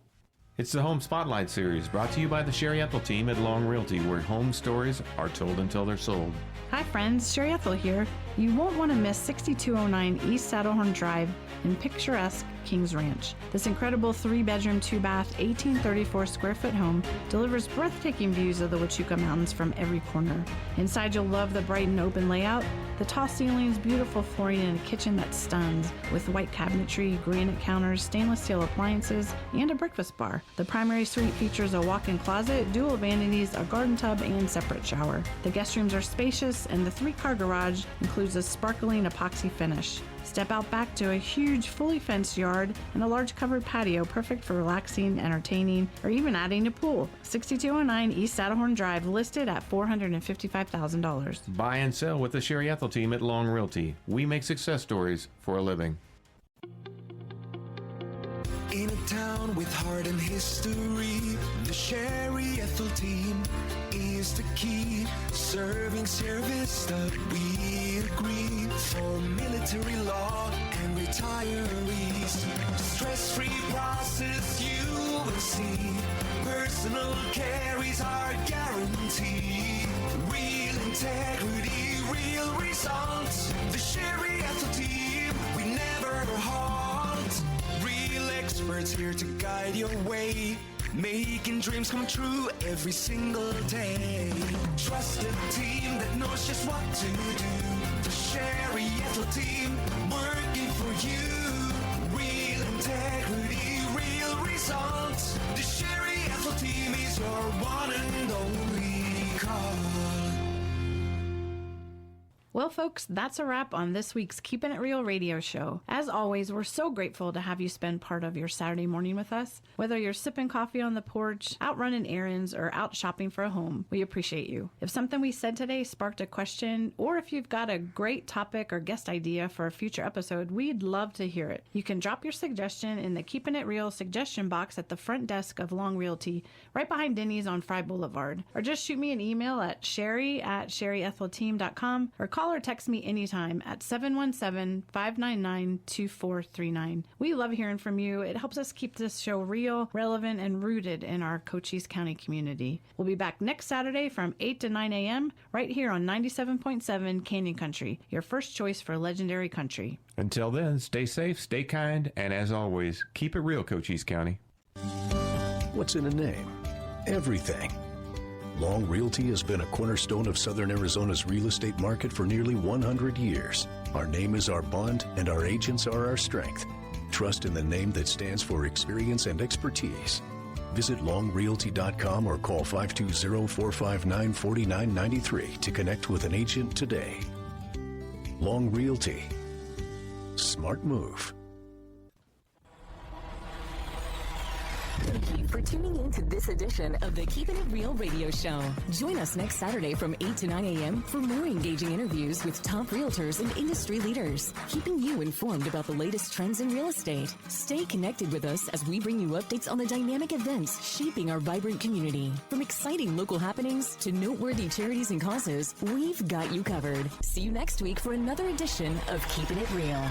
[SPEAKER 2] It's the Home Spotlight Series, brought to you by the Sherry Ethell Team at Long Realty, where home stories are told until they're sold.
[SPEAKER 3] Hi friends, Sherry Ethell here. You won't want to miss 6209 East Saddlehorn Drive in picturesque Kings Ranch. This incredible 3-bedroom, 2-bath, 1834 square foot home delivers breathtaking views of the Huachuca Mountains from every corner. Inside you'll love the bright and open layout, the tall ceilings, beautiful flooring, and a kitchen that stuns with white cabinetry, granite counters, stainless steel appliances, and a breakfast bar. The primary suite features a walk-in closet, dual vanities, a garden tub, and separate shower. The guest rooms are spacious, and the 3-car garage includes a sparkling epoxy finish. Step out back to a huge, fully fenced yard and a large covered patio perfect for relaxing, entertaining, or even adding a pool. 6209 East Saddlehorn Drive, listed at $455,000.
[SPEAKER 2] Buy and sell with the Sherry Ethell Team at Long Realty. We make success stories for a living.
[SPEAKER 7] In a town with heart and history, the Sherry Ethell Team is the key. Serving service that we agree for military law and retirees. Stress-free process you will see. Personal care is our guarantee. Real integrity, real results. The Sherry Ethell Team, we never halt. Real experts here to guide your way, making dreams come true every single day. Trusted team that knows just what to do. The Sherry Ethell Team, working for you. Real integrity, real results. The Sherry Ethell Team is your one and only call.
[SPEAKER 3] Well, folks, that's a wrap on this week's Keepin' It Real radio show. As always, we're so grateful to have you spend part of your Saturday morning with us. Whether you're sipping coffee on the porch, out running errands, or out shopping for a home, we appreciate you. If something we said today sparked a question, or if you've got a great topic or guest idea for a future episode, we'd love to hear it. You can drop your suggestion in the Keepin' It Real suggestion box at the front desk of Long Realty, right behind Denny's on Fry Boulevard. Or just shoot me an email at sherry@sherryethelteam.com, or call or text me anytime at 717-599-2439. We love hearing from you. It helps us keep this show real, relevant, and rooted in our Cochise County community. We'll be back next Saturday from 8 to 9 a.m. right here on 97.7 Canyon Country, your first choice for legendary country.
[SPEAKER 2] Until then, stay safe, stay kind, and as always, keep it real, Cochise County.
[SPEAKER 4] What's in a name? Everything. Long Realty has been a cornerstone of Southern Arizona's real estate market for nearly 100 years. Our name is our bond, and our agents are our strength. Trust in the name that stands for experience and expertise. Visit longrealty.com or call 520-459-4993 to connect with an agent today. Long Realty. Smart move.
[SPEAKER 1] Thank you for tuning in to this edition of the Keepin' It Real radio show. Join us next Saturday from 8 to 9 a.m. for more engaging interviews with top realtors and industry leaders, keeping you informed about the latest trends in real estate. Stay connected with us as we bring you updates on the dynamic events shaping our vibrant community. From exciting local happenings to noteworthy charities and causes, we've got you covered. See you next week for another edition of Keepin' It Real.